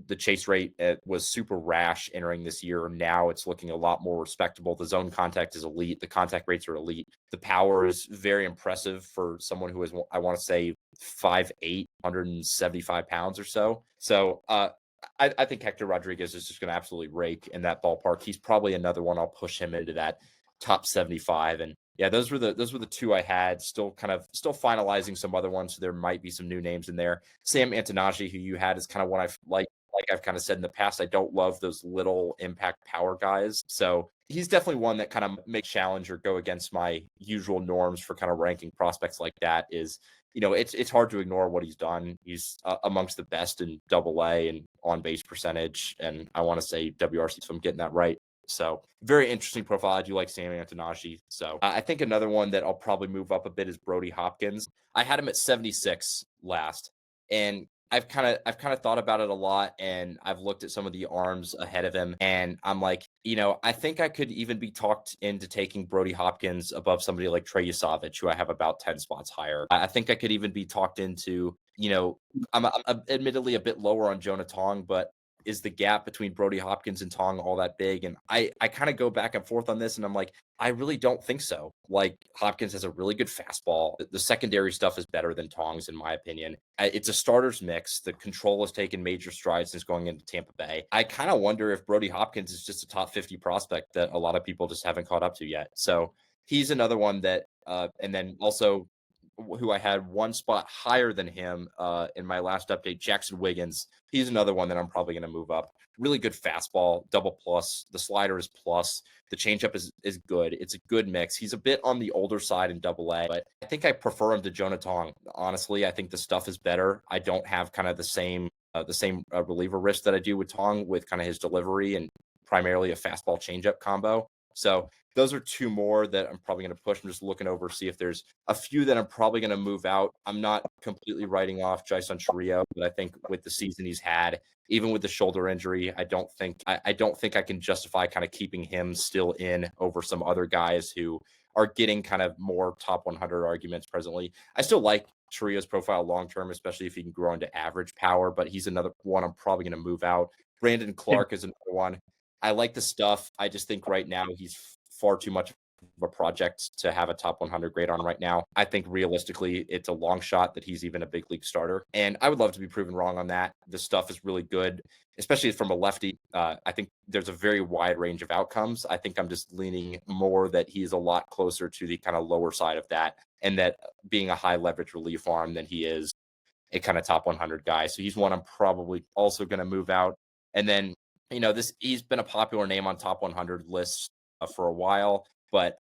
Speaker 1: The chase rate was super rash entering this year. Now it's looking a lot more respectable. The zone contact is elite. The contact rates are elite. The power is very impressive for someone who is, I want to say, 5'8", 175 pounds or so. So I think Hector Rodriguez is just going to absolutely rake in that ballpark. He's probably another one. I'll push him into that top 75. And yeah, those were the two I had. Still finalizing some other ones. So there might be some new names in there. Sam Antonaji, who you had, is kind of one like I've kind of said in the past. I don't love those little impact power guys. So he's definitely one that kind of makes challenge or go against my usual norms for kind of ranking prospects like that. Is, it's hard to ignore what he's done. He's amongst the best in AA and on base percentage. And I want to say WRC, so I'm getting that right. So very interesting profile. I do like Sam Antonaji. So I think another one that I'll probably move up a bit is Brody Hopkins. I had him at 76 last, and I've kind of thought about it a lot, and I've looked at some of the arms ahead of him, and I'm like, I think I could even be talked into taking Brody Hopkins above somebody like Trey Yasavich, who I have about 10 spots higher. I think I could even be talked into, I'm admittedly a bit lower on Jonah Tong, but is the gap between Brody Hopkins and Tong all that big? And I kind of go back and forth on this, and I'm like, I really don't think so. Like, Hopkins has a really good fastball. The secondary stuff is better than Tong's, in my opinion. It's a starter's mix. The control has taken major strides since going into Tampa Bay. I kind of wonder if Brody Hopkins is just a top 50 prospect that a lot of people just haven't caught up to yet. So he's another one that, and then also who I had one spot higher than him in my last update, Jackson Wiggins. He's another one that I'm probably going to move up. Really good fastball, double plus. The slider is plus. The changeup is good. It's a good mix. He's a bit on the older side in AA, but I think I prefer him to Jonah Tong. Honestly, I think the stuff is better. I don't have kind of the same reliever risk that I do with Tong, with kind of his delivery and primarily a fastball changeup combo. So those are two more that I'm probably going to push. I'm just looking over, see if there's a few that I'm probably going to move out. I'm not completely writing off Jason Chourio, but I think with the season he's had, even with the shoulder injury, I don't think I can justify kind of keeping him still in over some other guys who are getting kind of more top 100 arguments presently. I still like Chourio's profile long-term, especially if he can grow into average power, but he's another one I'm probably going to move out. Brandon Clark is another one. I like the stuff. I just think right now he's far too much of a project to have a top 100 grade on right now. I think realistically, it's a long shot that he's even a big league starter. And I would love to be proven wrong on that. The stuff is really good, especially from a lefty. I think there's a very wide range of outcomes. I think I'm just leaning more that he's a lot closer to the kind of lower side of that, and that being a high leverage relief arm than he is a kind of top 100 guy. So he's one I'm probably also going to move out. And then, he's been a popular name on top 100 lists for a while, but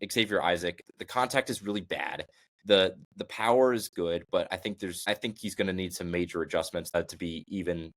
Speaker 1: Xavier Isaac, the contact is really bad. The power is good, but I think he's going to need some major adjustments to be even,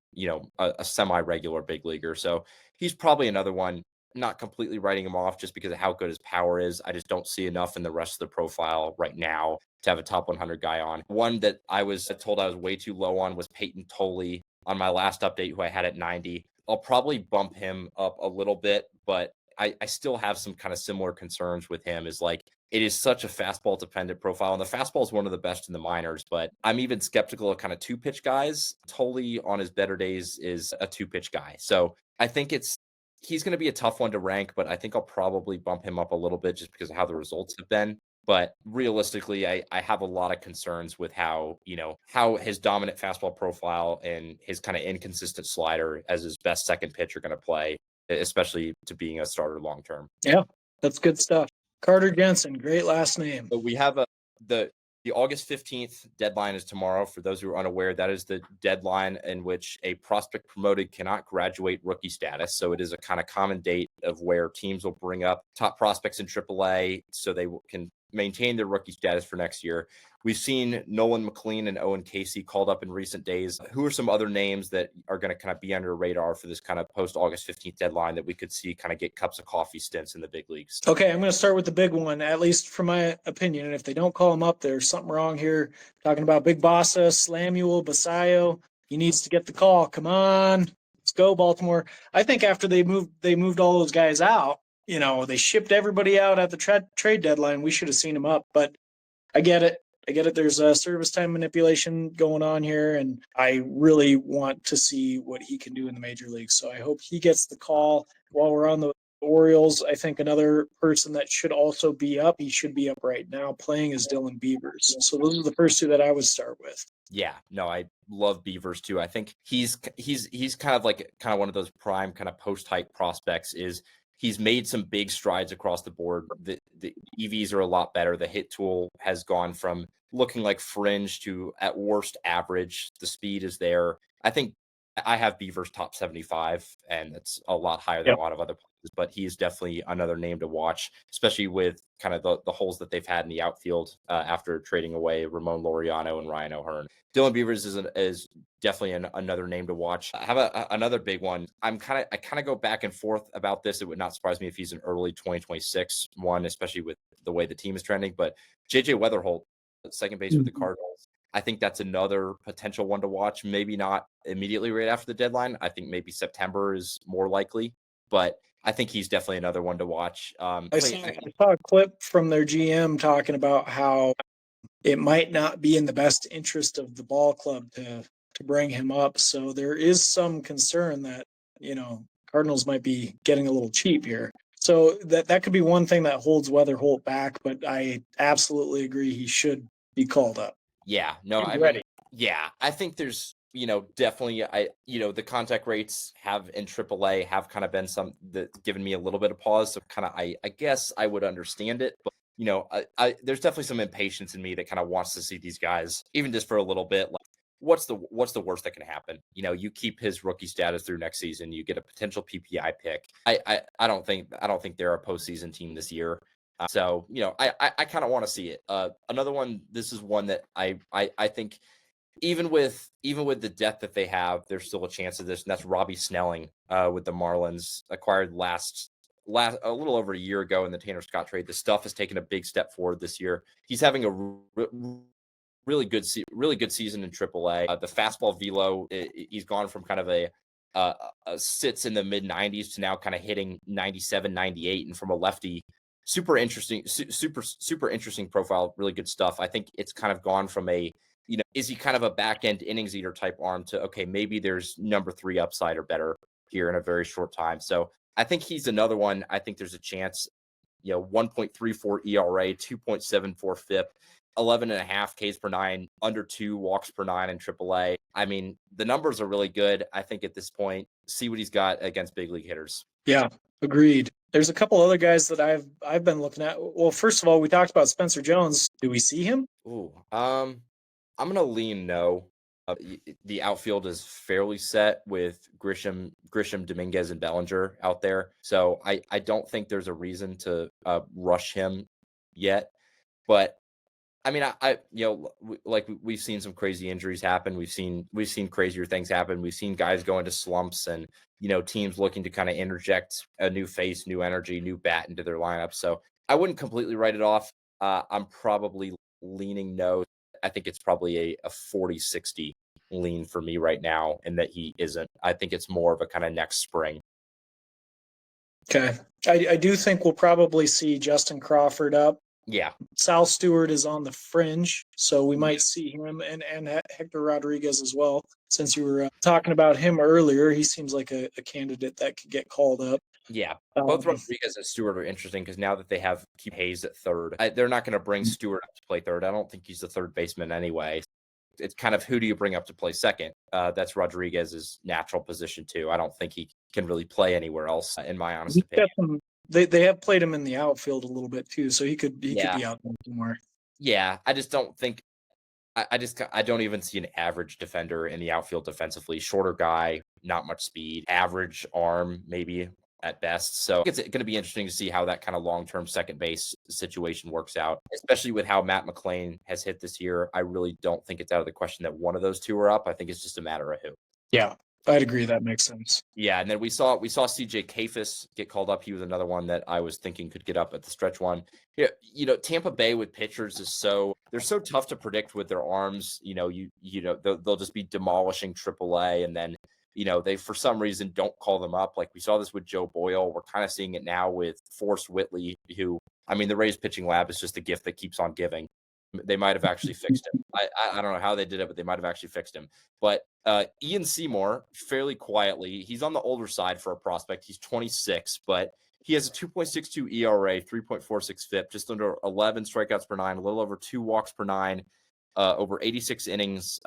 Speaker 1: a semi-regular big leaguer. So he's probably another one. not completely writing him off just because of how good his power is. I just don't see enough in the rest of the profile right now to have a top 100 guy on. One that I was told I was way too low on was Payton Tolley on my last update, who I had at 90. I'll probably bump him up a little bit, but I still have some kind of similar concerns with him. Is like, it is such a fastball dependent profile, and the fastball is one of the best in the minors, but I'm even skeptical of kind of two pitch guys. Tolley on his better days is a two pitch guy. So I think he's going to be a tough one to rank, but I think I'll probably bump him up a little bit just because of how the results have been. But realistically, I have a lot of concerns with how his dominant fastball profile and his kind of inconsistent slider as his best second pitch are going to play, especially to being a starter long term.
Speaker 2: Yeah, that's good stuff. Carter Jensen, great last name.
Speaker 1: So we have the August 15th deadline is tomorrow. For those who are unaware, that is the deadline in which a prospect promoted cannot graduate rookie status. So it is a kind of common date of where teams will bring up top prospects in AAA so they can maintain their rookie status for next year. We've seen Nolan McLean and Owen Casey called up in recent days. Who are some other names that are going to kind of be under radar for this kind of post-August 15th deadline that we could see kind of get cups of coffee stints in the big leagues?
Speaker 2: Okay, I'm going to start with the big one, at least from my opinion. And if they don't call him up, there's something wrong here. Talking about Big Bossa, Slamuel, Basayo. He needs to get the call. Come on. Let's go, Baltimore. I think after they moved all those guys out, they shipped everybody out at the trade deadline. We should have seen him up, but I get it. There's a service time manipulation going on here, and I really want to see what he can do in the major leagues. So I hope he gets the call. While we're on the Orioles, I think another person that should also be up, he should be up right now playing, is Dylan Beavers. So those are the first two that I would start with.
Speaker 1: Yeah, no, I love Beavers too. I think he's kind of one of those prime kind of post-hype prospects. Is he's made some big strides across the board. The EVs are a lot better. The hit tool has gone from looking like fringe to at worst average. The speed is there. I think I have Beavers top 75, and it's a lot higher than a lot of other players, but he is definitely another name to watch, especially with kind of the holes that they've had in the outfield after trading away Ramon Laureano and Ryan O'Hearn. Dylan Beavers is definitely another name to watch. I have another big one. I kind of go back and forth about this. It would not surprise me if he's an early 2026 one, especially with the way the team is trending. But JJ Weatherholt, second base with the Cardinals, I think that's another potential one to watch. Maybe not immediately right after the deadline. I think maybe September is more likely, but I think he's definitely another one to watch.
Speaker 2: I saw a clip from their GM talking about how it might not be in the best interest of the ball club to bring him up. So there is some concern that, Cardinals might be getting a little cheap here. So that could be one thing that holds Weatherholt back, but I absolutely agree he should be called up.
Speaker 1: Yeah, no,
Speaker 2: He's ready.
Speaker 1: I think there's, definitely, the contact rates have in AAA have kind of been some that given me a little bit of pause. So kind of, I guess I would understand it, but there's definitely some impatience in me that kind of wants to see these guys, even just for a little bit. Like, what's the worst that can happen? You keep his rookie status through next season. You get a potential PPI pick. I don't think they're a postseason team this year. So I kind of want to see it. Another one. This is one that I think even with the depth that they have, there's still a chance of this. And that's Robbie Snelling with the Marlins, acquired last a little over a year ago in the Tanner Scott trade. The stuff has taken a big step forward this year. He's having a really good season in AAA. The fastball velo, he's gone from kind of a sits in the mid 90s to now kind of hitting 97, 98, and from a lefty, super interesting profile, really good stuff. I think it's kind of gone from is he kind of a back end innings eater type arm to, okay, maybe there's number 3 upside or better here in a very short time. So I think he's another one. I think there's a chance, 1.34 ERA, 2.74 FIP, 11.5 Ks per 9, under 2 walks per 9 in AAA. I mean, the numbers are really good. I think at this point, see what he's got against big league hitters.
Speaker 2: Yeah, agreed. There's a couple other guys that I've been looking at. Well, first of all, we talked about Spencer Jones. Do we see him?
Speaker 1: Ooh, I'm gonna lean no. The outfield is fairly set with Grisham, Dominguez, and Bellinger out there. So I don't think there's a reason to rush him yet. But I mean, we've seen some crazy injuries happen. We've seen crazier things happen. We've seen guys go into slumps and, teams looking to kind of interject a new face, new energy, new bat into their lineup. So I wouldn't completely write it off. I'm probably leaning no. I think it's probably a 40-60 lean for me right now, and that he isn't. I think it's more of a kind of next spring.
Speaker 2: Okay. I do think we'll probably see Justin Crawford up.
Speaker 1: Yeah.
Speaker 2: Sal Stewart is on the fringe, so we might see him and Hector Rodriguez as well. Since you were talking about him earlier, he seems like a candidate that could get called up.
Speaker 1: Yeah, both Rodriguez and Stewart are interesting because now that they have Keith Hayes at third, they're not going to bring Stewart up to play third. I don't think he's the third baseman anyway. It's kind of who do you bring up to play second? That's Rodriguez's natural position too. I don't think he can really play anywhere else, in my honest opinion.
Speaker 2: They have played him in the outfield a little bit too, so he could be out there somewhere.
Speaker 1: Yeah, I just don't think. I don't even see an average defender in the outfield defensively. Shorter guy, not much speed, average arm maybe at best. So it's going to be interesting to see how that kind of long-term second base situation works out, especially with how Matt McLain has hit this year. I really don't think it's out of the question that one of those two are up. I think it's just a matter of who.
Speaker 2: Yeah, I'd agree. That makes sense.
Speaker 1: Yeah, and then we saw CJ Kafis get called up. He was another one that I was thinking could get up at the stretch one. Yeah, Tampa Bay with pitchers they're so tough to predict with their arms. They'll just be demolishing AAA, and then they for some reason don't call them up. Like we saw this with Joe Boyle. We're kind of seeing it now with Forrest Whitley, who the Rays pitching lab is just a gift that keeps on giving. They might have actually fixed him. I don't know how they did it, but they might have actually fixed him. But Ian Seymour, fairly quietly, he's on the older side for a prospect. He's 26, but he has a 2.62 ERA, 3.46 FIP, just under 11 strikeouts per nine, a little over 2 walks per nine, over 86 innings,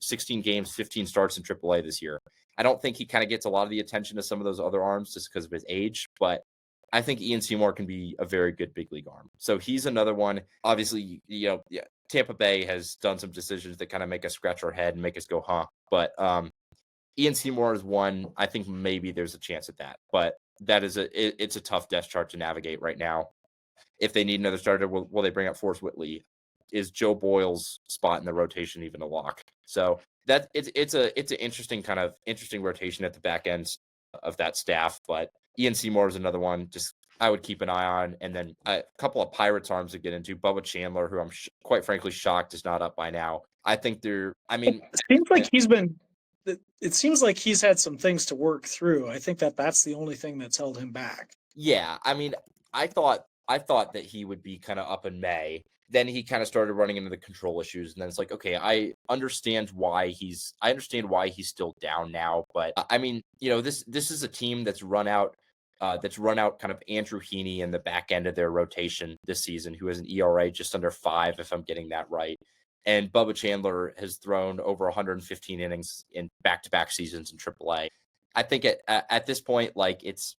Speaker 1: 16 games, 15 starts in AAA this year. I don't think he kind of gets a lot of the attention of some of those other arms just because of his age, but I think Ian Seymour can be a very good big league arm. So he's another one. Obviously, Tampa Bay has done some decisions that kind of make us scratch our head and make us go, huh? But Ian Seymour is one. I think maybe there's a chance at that. But that is it's a tough depth chart to navigate right now. If they need another starter, will they bring up Forrest Whitley? Is Joe Boyle's spot in the rotation even a lock? So that it's an interesting rotation at the back end of that staff. But Ian Seymour is another one. Just I would keep an eye on, and then a couple of Pirates arms to get into. Bubba Chandler, who I'm quite frankly shocked is not up by now. I think it
Speaker 2: seems like it seems like he's had some things to work through. I think that's the only thing that's held him back.
Speaker 1: Yeah, I thought that he would be kind of up in May. Then he kind of started running into the control issues, and then it's like, okay, I understand why he's still down now. But this is a team that's run out kind of Andrew Heaney in the back end of their rotation this season, who has an ERA just under 5, if I'm getting that right. And Bubba Chandler has thrown over 115 innings in back-to-back seasons in AAA. I think at this point, like it's,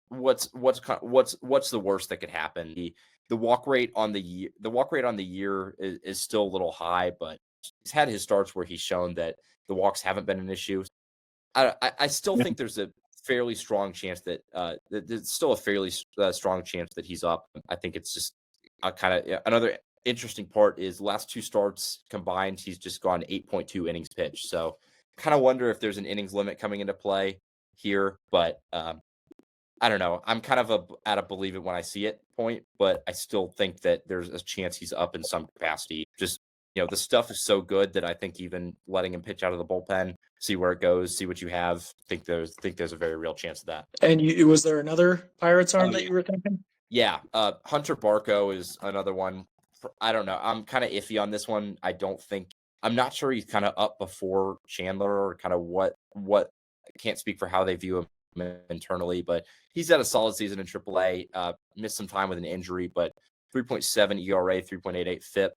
Speaker 1: what's the worst that could happen? The walk rate on the year is still a little high, but he's had his starts where he's shown that the walks haven't been an issue. I still think there's a fairly strong chance that there's still a fairly strong chance that he's up. I think it's just another interesting part is last 2 starts combined, he's just gone 8.2 innings pitched. So kind of wonder if there's an innings limit coming into play here, but I don't know. I'm kind of at a believe it when I see it point, but I still think that there's a chance he's up in some capacity. Just, the stuff is so good that I think even letting him pitch out of the bullpen, see where it goes, see what you have, think there's a very real chance of that.
Speaker 2: And was there another Pirates arm that you were thinking?
Speaker 1: Yeah. Hunter Barco is another one. I don't know. I'm kind of iffy on this one. I'm not sure he's kind of up before Chandler or kind of what I can't speak for how they view him internally, but he's had a solid season in AAA. Missed some time with an injury, but 3.7 ERA, 3.88 FIP,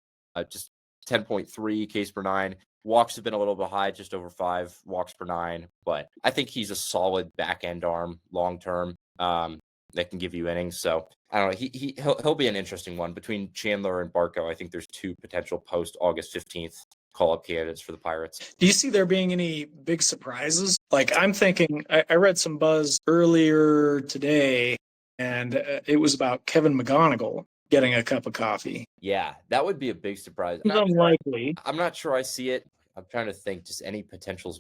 Speaker 1: just 10.3 Ks per nine. Walks have been a little bit high, just over 5 walks per nine, but I think he's a solid back end arm long term that can give you innings. So I don't know. He'll be an interesting one between Chandler and Barco. I think there's 2 potential post August 15th call-up candidates for the Pirates.
Speaker 2: Do you see there being any big surprises? Like I'm thinking, I read some buzz earlier today, and it was about Kevin McGonigal getting a cup of coffee.
Speaker 1: Yeah, that would be a big surprise.
Speaker 2: It's unlikely.
Speaker 1: I'm not sure I see it. I'm trying to think just any potential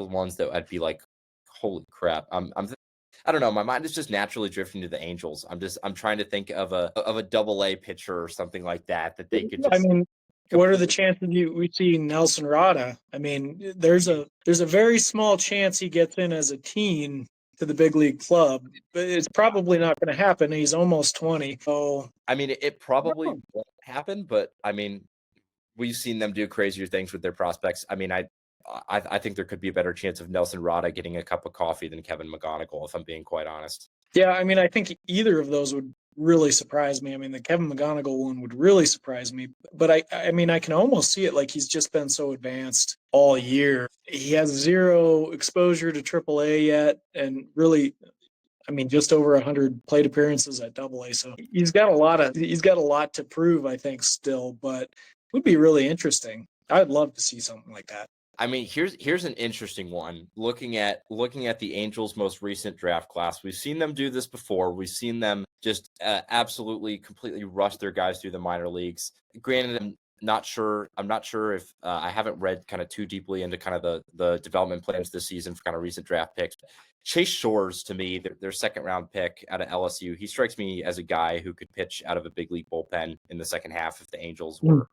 Speaker 1: ones that I'd be like, holy crap. I don't know. My mind is just naturally drifting to the Angels. I'm trying to think of a double A pitcher or something like that they could just.
Speaker 2: I mean, what are the chances we see Nelson Roda? I mean, there's a very small chance he gets in as a teen to the big league club, but it's probably not going to happen. He's almost 20. So
Speaker 1: I mean, it probably won't happen, but I mean, we've seen them do crazier things with their prospects. I mean, I think there could be a better chance of Nelson Roda getting a cup of coffee than Kevin McGonigal, if I'm being quite honest.
Speaker 2: yeah, I mean, I think either of those would really surprise me. I mean, the Kevin McGonigal one would really surprise me, but I mean, I can almost see it like he's just been so advanced all year. He has zero exposure to AAA yet, and really, I mean, just over 100 plate appearances at AA. So he's got a lot to prove, I think, still, but it would be really interesting. I'd love to see something like that.
Speaker 1: I mean, here's an interesting one. Looking at the Angels' most recent draft class, we've seen them do this before. We've seen them just absolutely, completely rush their guys through the minor leagues. Granted, I'm not sure if I haven't read kind of too deeply into kind of the development plans this season for kind of recent draft picks. Chase Shores, to me, their second round pick out of LSU, he strikes me as a guy who could pitch out of a big league bullpen in the second half if the Angels were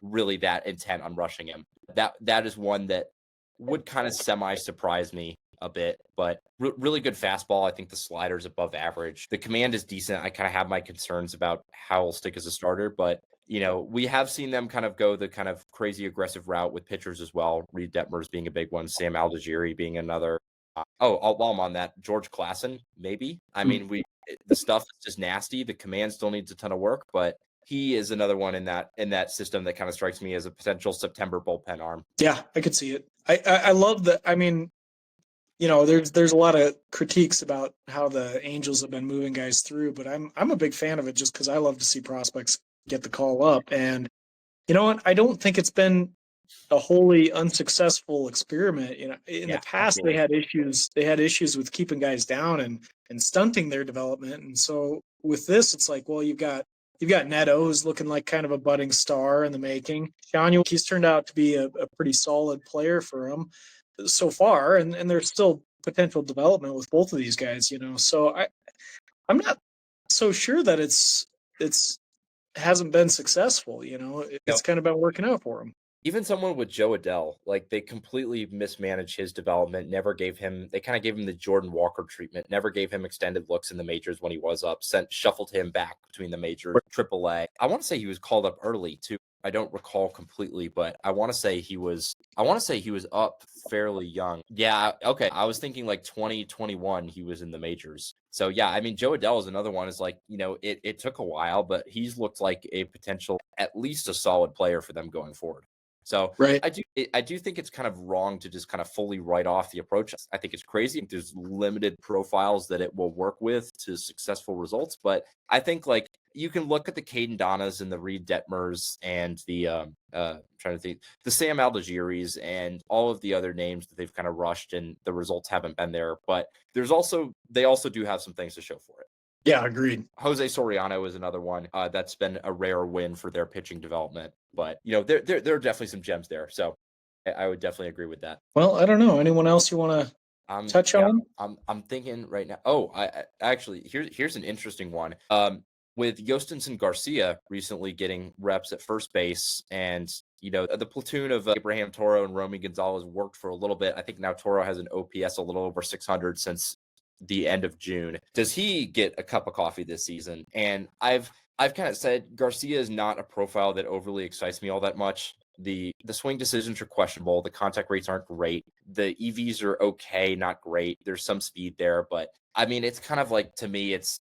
Speaker 1: really that intent on rushing him. That is one that would kind of semi surprise me a bit, but really good fastball. I think the slider is above average. The command is decent. I kind of have my concerns about how he'll stick as a starter, but we have seen them kind of go the kind of crazy aggressive route with pitchers as well. Reed Detmers being a big one, Sam Aldigiri being another. While I'm on that, George Klassen, maybe. I mean, the stuff is just nasty. The command still needs a ton of work, but he is another one in that system that kind of strikes me as a potential September bullpen arm.
Speaker 2: Yeah, I could see it. I love that. I mean, there's a lot of critiques about how the Angels have been moving guys through, but I'm a big fan of it just because I love to see prospects get the call up. And you know what? I don't think it's been a wholly unsuccessful experiment. In the past, absolutely. They had issues with keeping guys down and stunting their development. And so with this, it's like, well, you've got Neto, who's looking like kind of a budding star in the making. Shanu, he's turned out to be a pretty solid player for him so far, and there's still potential development with both of these guys, So I'm not so sure that it's hasn't been successful, It's kind of been working out for him.
Speaker 1: Even someone with Joe Adell, like they completely mismanaged his development, they kind of gave him the Jordan Walker treatment, never gave him extended looks in the majors when he was up, shuffled him back between the majors, AAA. I want to say he was called up early too. I don't recall completely, but I want to say he was up fairly young. Yeah. Okay. I was thinking like 2021, he was in the majors. So yeah, I mean, Joe Adell is another one is like, it took a while, but he's looked like a potential, at least a solid player for them going forward. So right. I do think it's kind of wrong to just kind of fully write off the approach. I think it's crazy. There's limited profiles that it will work with to successful results, but I think like you can look at the Caden Donnas and the Reed Detmers and the the Sam Aldigiris and all of the other names that they've kind of rushed and the results haven't been there. But they also do have some things to show for it.
Speaker 2: Yeah, agreed.
Speaker 1: Jose Soriano is another one that's been a rare win for their pitching development. But, there are definitely some gems there. So I would definitely agree with that.
Speaker 2: Well, I don't know. Anyone else you want to touch on?
Speaker 1: I'm thinking right now. Oh, I actually, here's an interesting one. With Yostinson Garcia recently getting reps at first base and, the platoon of Abraham Toro and Romy Gonzalez worked for a little bit. I think now Toro has an OPS a little over 600 since the end of June. Does he get a cup of coffee this season? And I've kind of said Garcia is not a profile that overly excites me all that much. The swing decisions are questionable. The contact rates aren't great. The EVs are okay, not great. There's some speed there, but I mean, it's kind of like, to me, it's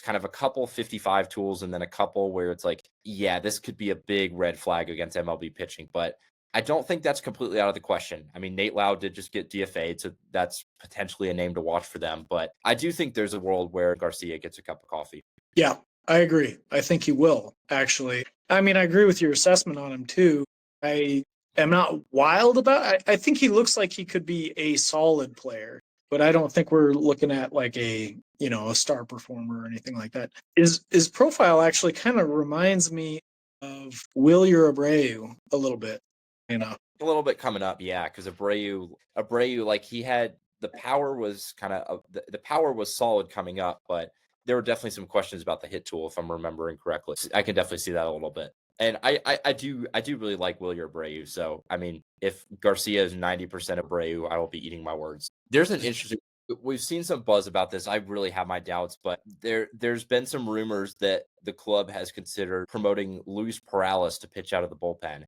Speaker 1: kind of a couple 55 tools and then a couple where it's like, yeah, this could be a big red flag against MLB pitching, but I don't think that's completely out of the question. I mean, Nate Lau did just get DFA'd, so that's potentially a name to watch for them. But I do think there's a world where Garcia gets a cup of coffee.
Speaker 2: Yeah, I agree. I think he will, actually. I mean, I agree with your assessment on him, too. I am not wild about it. I think he looks like he could be a solid player. but I don't think we're looking at like a star performer or anything like that. His profile actually kind of reminds me of Willier Abreu a little bit.
Speaker 1: A little bit coming up, yeah, because Abreu, like he had the power was kind of the power was solid coming up, but there were definitely some questions about the hit tool, if I'm remembering correctly. I can definitely see that a little bit. And I do really like Willier Abreu. So I mean, if Garcia is 90% Abreu, I will be eating my words. There's an interesting. We've seen some buzz about this. I really have my doubts, but there's been some rumors that the club has considered promoting Luis Perales to pitch out of the bullpen.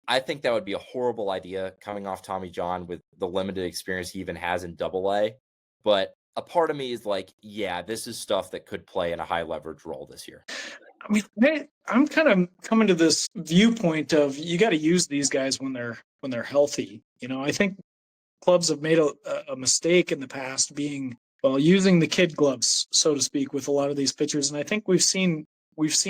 Speaker 1: I think that would be a horrible idea coming off Tommy John with the limited experience he even has in Double-A. But a part of me is like, yeah, this is stuff that could play in a high leverage role this year.
Speaker 2: I mean, I'm kind of coming to this viewpoint of you got to use these guys when they're healthy. I think clubs have made a mistake in the past using the kid gloves, so to speak, with a lot of these pitchers. And I think we've seen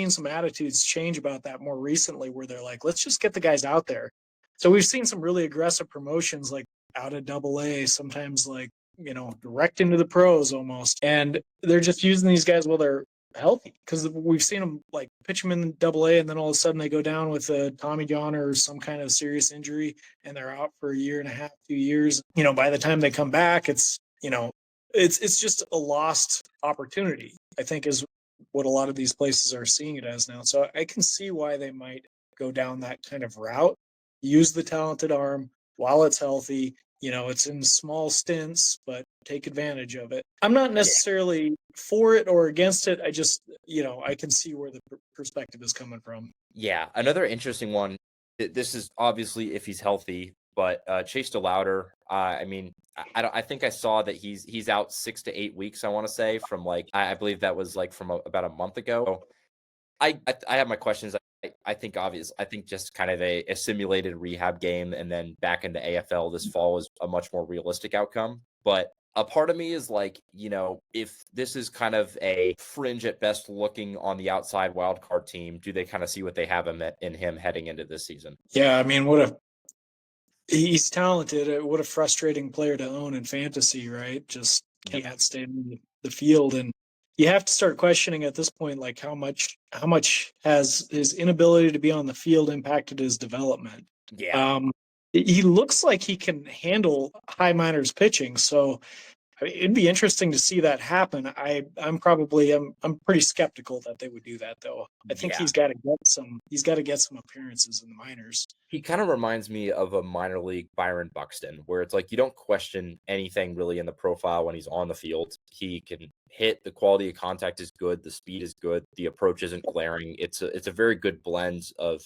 Speaker 2: some attitudes change about that more recently where they're like, let's just get the guys out there. So we've seen some really aggressive promotions like out of Double-A, sometimes like, direct into the pros almost. And they're just using these guys while they're healthy, because we've seen them like pitch them in Double-A and then all of a sudden they go down with a Tommy John or some kind of serious injury and they're out for a year and a half, 2 years. By the time they come back, it's just a lost opportunity, I think, is what a lot of these places are seeing it as now. So I can see why they might go down that kind of route, use the talented arm while it's healthy. It's in small stints, but take advantage of it. I'm not necessarily for it or against it. I just, I can see where the perspective is coming from.
Speaker 1: Yeah. Another interesting one. This is obviously if he's healthy, but Chase DeLauder, I mean, I think I saw that he's out 6 to 8 weeks, I want to say, from like, I believe that was like from about a month ago. I have my questions. I think just kind of a simulated rehab game and then back into AFL this fall is a much more realistic outcome. But a part of me is like, if this is kind of a fringe at best looking on the outside wildcard team, do they kind of see what they have in him heading into this season?
Speaker 2: Yeah, I mean, he's talented. What a frustrating player to own in fantasy, right? Just can't stay in the field. And you have to start questioning at this point, like how much has his inability to be on the field impacted his development?
Speaker 1: Yeah.
Speaker 2: He looks like he can handle high minors pitching. So it'd be interesting to see that happen. I'm pretty skeptical that they would do that though. I think he's got to get some appearances in the minors.
Speaker 1: He kind of reminds me of a minor league Byron Buxton, where it's like you don't question anything really in the profile when he's on the field. He can hit, the quality of contact is good, the speed is good, the approach isn't glaring. It's a very good blend of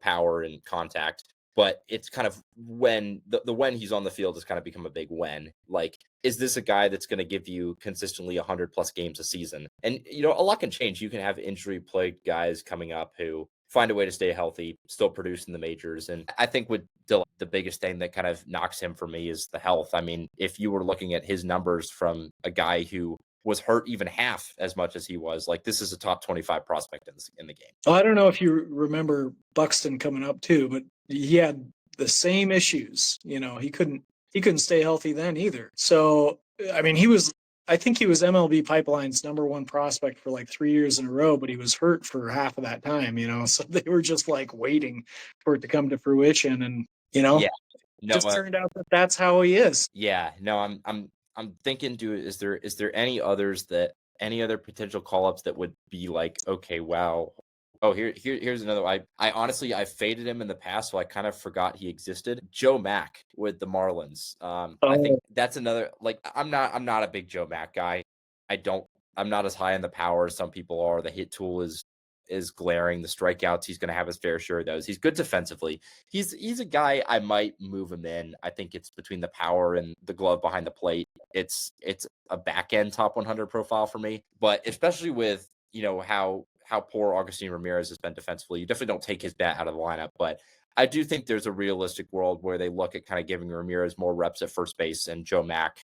Speaker 1: power and contact. But it's kind of when the when he's on the field has kind of become a big when. Like, is this a guy that's going to give you consistently 100 plus games a season? And a lot can change. You can have injury plagued guys coming up who find a way to stay healthy, still produce in the majors. And I think with Dylan, the biggest thing that kind of knocks him for me is the health. I mean, if you were looking at his numbers from a guy who was hurt even half as much as he was, like, this is a top 25 prospect in the game.
Speaker 2: Well, I don't know if you remember Buxton coming up too, but he had the same issues. He couldn't stay healthy then either. So, I mean, I think he was MLB Pipeline's -- 1 prospect for like 3 years in a row, but he was hurt for half of that time, so they were just like waiting for it to come to fruition. And, just turned out that that's how he is.
Speaker 1: Yeah, no, I'm thinking, is there any other potential call-ups that would be like, okay, wow. Oh, here's another one. I honestly, I faded him in the past, so I kind of forgot he existed. Joe Mack with the Marlins. I think that's another, like, I'm not a big Joe Mack guy. I'm not as high on the power as some people are. The hit tool is glaring. The strikeouts, he's going to have his fair share of those. He's good defensively. He's a guy I might move him in. I think it's between the power and the glove behind the plate. It's a back end top 100 profile for me, but especially with how poor Agustin Ramirez has been defensively, you definitely don't take his bat out of the lineup. But I do think there's a realistic world where they look at kind of giving Ramirez more reps at first base, and Joe Mack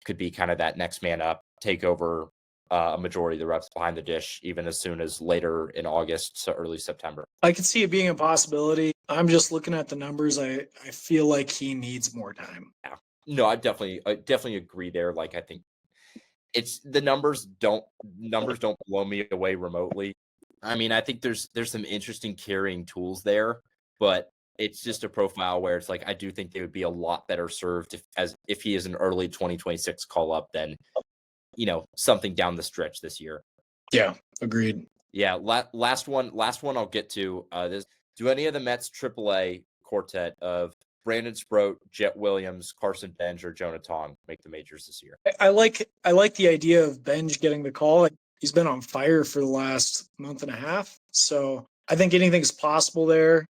Speaker 1: could be kind of that next man up, take over a majority of the reps behind the dish, even as soon as later in August to early September.
Speaker 2: I could see it being a possibility. I'm just looking at the numbers. I feel like he needs more time.
Speaker 1: Yeah. No, I definitely agree there. Like, I think it's the numbers don't blow me away remotely. I mean, I think there's some interesting carrying tools there, but it's just a profile where it's like I do think they would be a lot better served if he is an early 2026 call up than something down the stretch this year.
Speaker 2: Yeah, agreed.
Speaker 1: Yeah, last one I'll get to. This Do any of the Mets AAA quartet of Brandon Sproat, Jet Williams, Carson Benj, or Jonah Tong make the majors this year?
Speaker 2: I like the idea of Benj getting the call. He's been on fire for the last month and a half, so I think anything's possible there.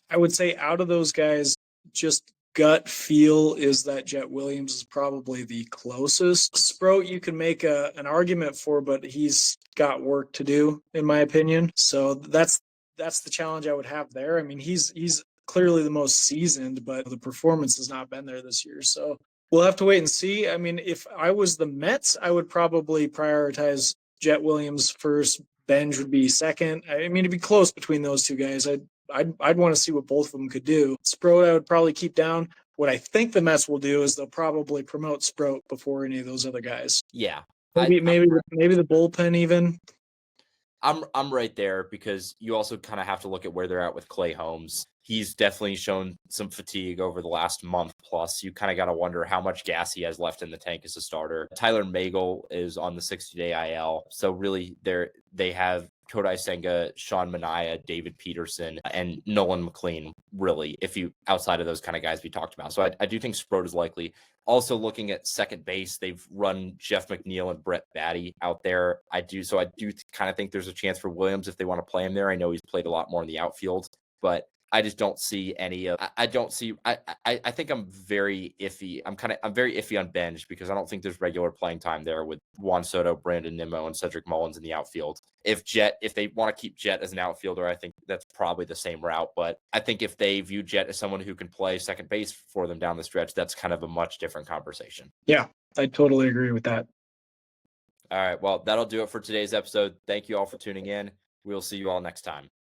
Speaker 2: I would say out of those guys, just gut feel is that Jet Williams is probably the closest. Sproat, you can make an argument for, but he's got work to do, in my opinion. So that's the challenge I would have there. I mean, he's clearly the most seasoned, but the performance has not been there this year. So we'll have to wait and see. I mean, if I was the Mets, I would probably prioritize Jet Williams first. Benj would be second. I mean, it'd be close between those two guys. I'd want to see what both of them could do. Sproat, I would probably keep down. What I think the Mets will do is they'll probably promote Sproat before any of those other guys.
Speaker 1: Yeah,
Speaker 2: Maybe the bullpen even.
Speaker 1: I'm right there because you also kind of have to look at where they're at with Clay Holmes. He's definitely shown some fatigue over the last month plus. You kind of got to wonder how much gas he has left in the tank as a starter. Tyler Magel is on the 60-day IL. So really they have Kodai Senga, Sean Manaea, David Peterson, and Nolan McLean, really, if you outside of those kind of guys we talked about. So I do think Sproat is likely. Also looking at second base, they've run Jeff McNeil and Brett Batty out there. I do kind of think there's a chance for Williams if they want to play him there. I know he's played a lot more in the outfield, but I just don't see any of. I don't see. I think I'm very iffy. I'm very iffy on Benj because I don't think there's regular playing time there with Juan Soto, Brandon Nimmo, and Cedric Mullins in the outfield. If they want to keep Jet as an outfielder, I think that's probably the same route. But I think if they view Jet as someone who can play second base for them down the stretch, that's kind of a much different conversation.
Speaker 2: Yeah, I totally agree with that.
Speaker 1: All right. Well, that'll do it for today's episode. Thank you all for tuning in. We'll see you all next time.